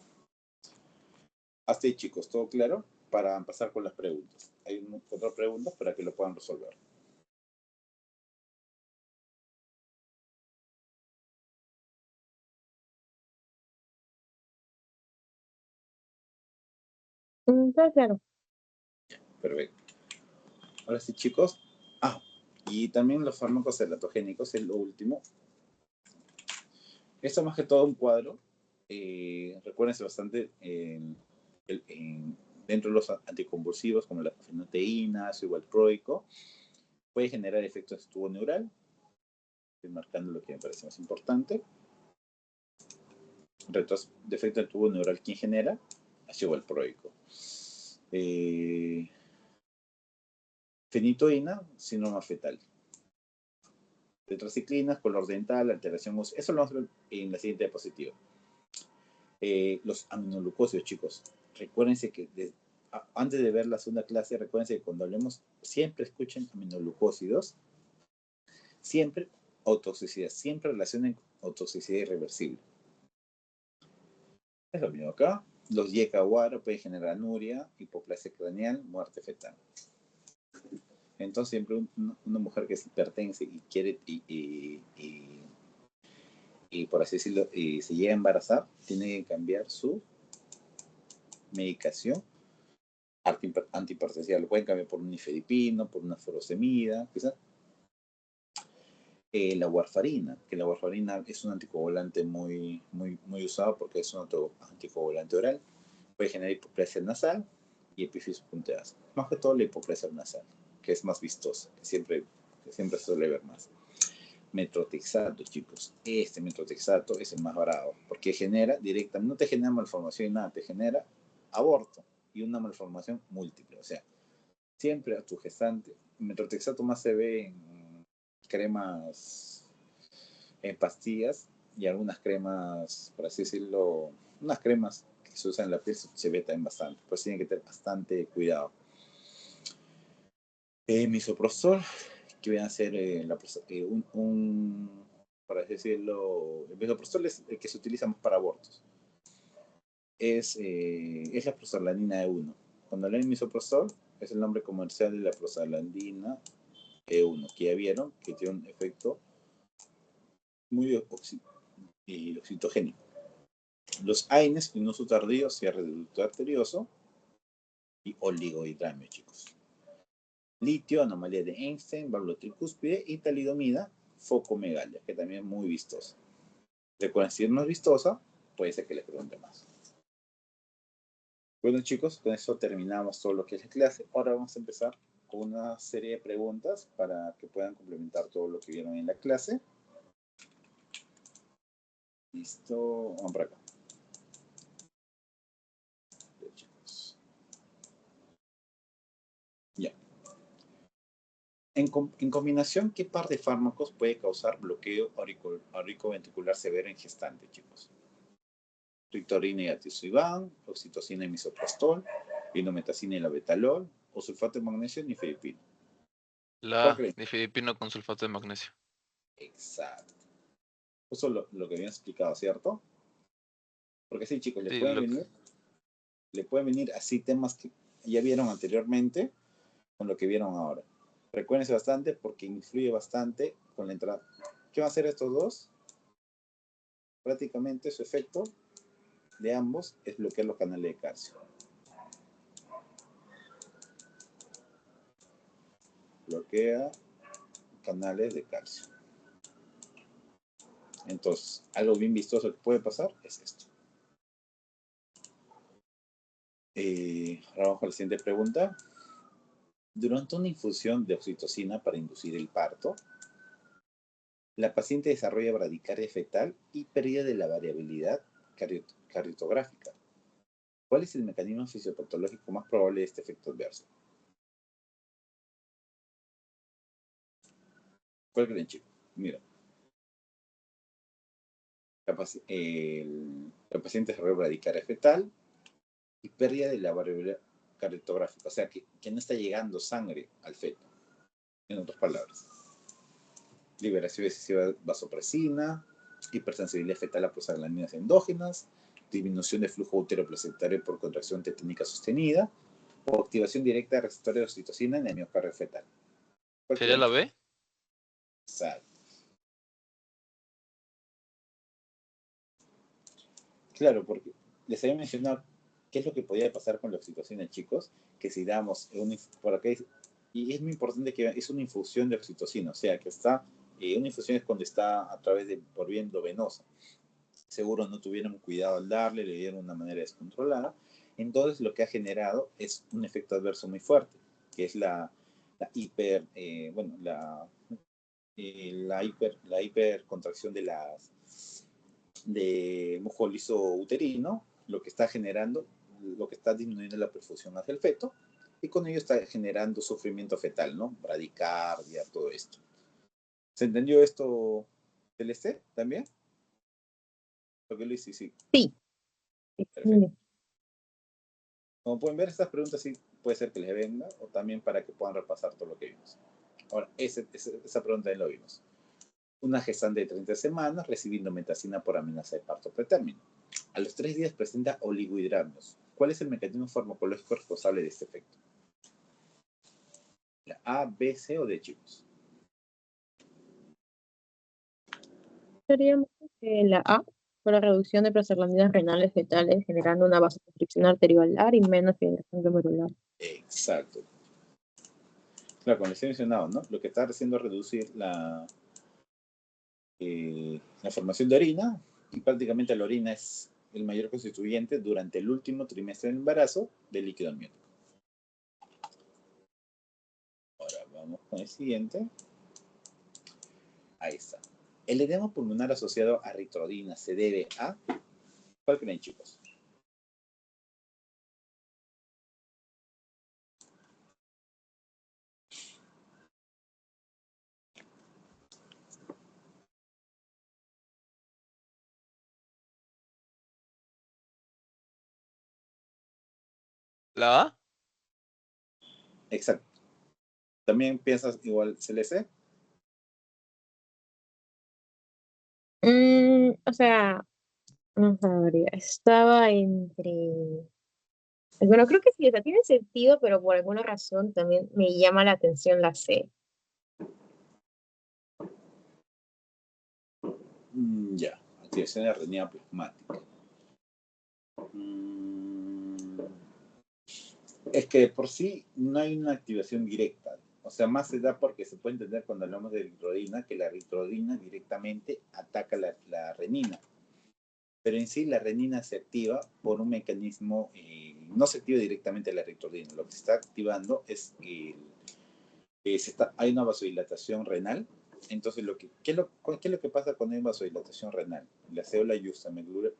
Hasta ahí, chicos, ¿todo claro? Para pasar con las preguntas. Hay otras preguntas para que lo puedan resolver. Está claro. Perfecto. Ahora sí, chicos. Y también los fármacos elatogénicos es lo último. Esto más que todo un cuadro. Recuérdense bastante dentro de los anticonvulsivos como la fenoteína, ácido valproico, puede generar efectos de tubo neural. Estoy marcando lo que me parece más importante. Defecto del tubo neural, ¿quién genera? Ácido valproico. Fenitoína, síndrome fetal. Tetraciclinas, color dental, alteración ósea. Eso lo vamos a ver en la siguiente diapositiva. Los aminoglucósidos, chicos. Recuérdense que antes de ver la segunda clase, recuérdense que cuando hablemos, siempre escuchen aminoglucósidos. Siempre autotoxicidad. Siempre relacionen autotoxicidad irreversible. Es lo mismo acá. Los YKWAR pueden generar anuria, hipoplasia craneal, muerte fetal. Entonces, siempre una mujer que es hipertensa y quiere, y por así decirlo, se llega a embarazar, tiene que cambiar su medicación antihipertensiva. Lo pueden cambiar por un nifedipino, por una furosemida, quizás. La warfarina, que la warfarina es un anticoagulante muy usado porque es un anticoagulante oral. Puede generar hipoplasia nasal y epífisis punteadas. Más que todo la hipoplasia nasal, que es más vistosa, que siempre se suele ver más. Metrotexato, chicos. Este metrotexato es el más barato, porque genera directamente, no te genera malformación y nada, te genera aborto y una malformación múltiple. O sea, siempre a tu gestante, metrotexato más se ve en cremas, en pastillas y algunas cremas, por así decirlo, unas cremas que se usan en la piel se ve también bastante, pues tienen que tener bastante cuidado. Misoprostol, que viene a ser por así decirlo, el misoprostol es el que se utiliza más para abortos. Es la prostaglandina E1. Cuando leen misoprostol, es el nombre comercial de la prostaglandina E1, que ya vieron que tiene un efecto muy oxitogénico. Los AINES, un uso tardío, cierre del ducto arterioso y oligohidramio, chicos. Litio, anomalía de Einstein, válvula tricúspide y talidomida, focomegalia, que también es muy vistosa. Recuerden, si no es vistosa, puede ser que les pregunte más. Bueno, chicos, con eso terminamos todo lo que es la clase. Ahora vamos a empezar con una serie de preguntas para que puedan complementar todo lo que vieron en la clase. Listo, vamos por acá. Ya. En combinación, ¿qué par de fármacos puede causar bloqueo auriculoventricular severo en gestante, chicos? Triptorina y atizibán, oxitocina y misoprostol, indometacina y labetalol, o sulfato de magnesio, nifedipino. ¿Cuál La creen? nifedipino con sulfato de magnesio. Exacto. Eso es lo que habían explicado, ¿cierto? Porque sí, chicos, Sí, le pueden venir así temas que ya vieron anteriormente con lo que vieron ahora. Recuérdense bastante porque influye bastante con la entrada. ¿Qué van a hacer estos dos? Prácticamente su efecto de ambos es bloquear los canales de calcio. Bloquea canales de calcio. Entonces, algo bien vistoso que puede pasar es esto. Ahora vamos a la siguiente pregunta. Durante una infusión de oxitocina para inducir el parto, la paciente desarrolla bradicardia fetal y pérdida de la variabilidad cardiotográfica. ¿Cuál es el mecanismo fisiopatológico más probable de este efecto adverso? ¿Cuál creen, chicos? Mira, la paciente desarrolla bradicardia fetal y pérdida de la variabilidad cardiotográfica, o sea, que no está llegando sangre al feto, en otras palabras. Liberación excesiva de vasopresina, hipersensibilidad fetal a prostaglandinas endógenas, disminución de flujo uteroplacentario por contracción tetánica sostenida, o activación directa de receptores de oxitocina en el miocardio fetal. ¿sería la B? Exacto. Claro, porque les había mencionado qué es lo que podía pasar con la oxitocina, chicos, que si damos, por acá, y es muy importante que es una infusión de oxitocina, o sea, que está, una infusión es cuando está a través de, por vía venosa. Seguro no tuvieron cuidado al darle, le dieron de una manera descontrolada. Entonces lo que ha generado es un efecto adverso muy fuerte, que es la hipercontracción de músculo liso uterino, lo que está generando, lo que está disminuyendo la perfusión hacia el feto, y con ello está generando sufrimiento fetal, ¿no? Bradicardia, todo esto. ¿Se entendió esto, Celeste, también? Lo que Luis, sí. Sí. Perfecto. Como pueden ver, estas preguntas sí puede ser que les venga, o también para que puedan repasar todo lo que vimos. Ahora, esa pregunta ya lo vimos. Una gestante de 30 semanas recibiendo metacina por amenaza de parto pretérmino. A los 3 días presenta oligohidramios. ¿Cuál es el mecanismo farmacológico responsable de este efecto? ¿La A, B, C o D, chicos? Sería que la A, por la reducción de prostaglandinas renales fetales, generando una vasoconstricción arteriolar y menos fibrilación glomerular. Exacto. Claro, como les he mencionado, ¿no? Lo que está haciendo es reducir la formación de orina, y prácticamente la orina es el mayor constituyente durante el último trimestre del embarazo del líquido amniótico. Ahora vamos con el siguiente. Ahí está. El edema pulmonar asociado a ritrodina se debe a... ¿Cuál creen, chicos? ¿La A? Exacto. ¿También piensas igual CLC? O sea, no sabría. Estaba entre. Bueno, creo que sí, o sea, tiene sentido, pero por alguna razón también me llama la atención la C. Ya. Activación de la renina plasmática. Mm, es que por sí no hay una activación directa. O sea, más se da porque se puede entender cuando hablamos de ritrodina que la ritrodina directamente ataca la renina. Pero en sí la renina se activa por un mecanismo, no se activa directamente la ritrodina. Lo que se está activando es hay una vasodilatación renal. Entonces, ¿qué es lo que pasa con la vasodilatación renal? La célula yustamedular,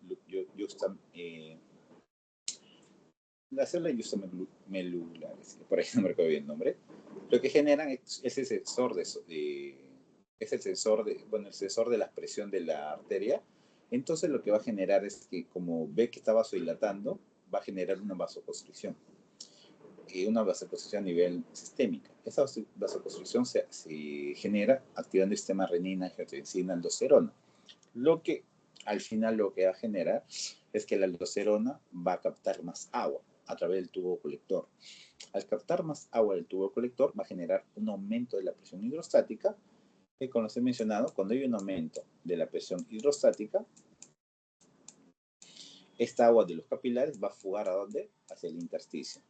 por ahí no me recuerdo bien el nombre, lo que generan es el sensor el sensor de la presión de la arteria. Entonces lo que va a generar es que como ve que está vasodilatando, va a generar una vasoconstricción a nivel sistémica. Esa vasoconstricción se genera activando el sistema renina, angiotensina, aldosterona. Lo que al final lo que va a generar es que la aldosterona va a captar más agua a través del tubo colector. Al captar más agua del tubo colector va a generar un aumento de la presión hidrostática, que como les he mencionado, cuando hay un aumento de la presión hidrostática, esta agua de los capilares va a fugar ¿a dónde? Hacia el intersticio.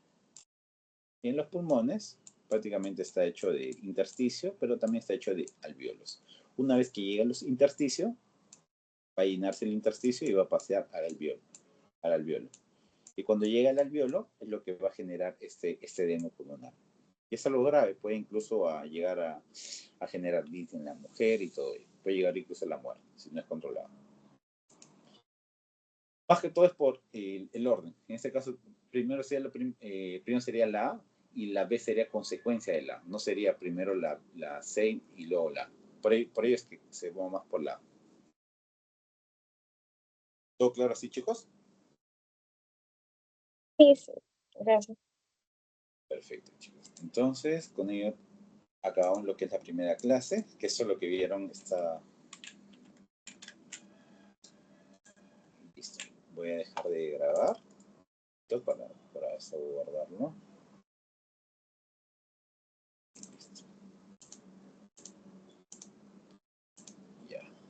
Y en los pulmones prácticamente está hecho de intersticio, pero también está hecho de alvéolos. Una vez que llega a los intersticios, va a llenarse el intersticio y va a pasear al alvéolo. Y cuando llega al alvéolo es lo que va a generar este edema pulmonar. Y es algo grave, puede incluso llegar a generar litis en la mujer y todo ello. Puede llegar incluso a la muerte si no es controlado. Más que todo es por el orden. En este caso, primero sería la A y la B sería consecuencia de la A. No sería primero la C y luego la A. Por ello es que se va más por la A. ¿Todo claro así, chicos? Sí, sí, gracias. Perfecto, chicos. Entonces, con ello acabamos lo que es la primera clase, que eso es lo que vieron esta... Listo. Voy a dejar de grabar para guardarlo.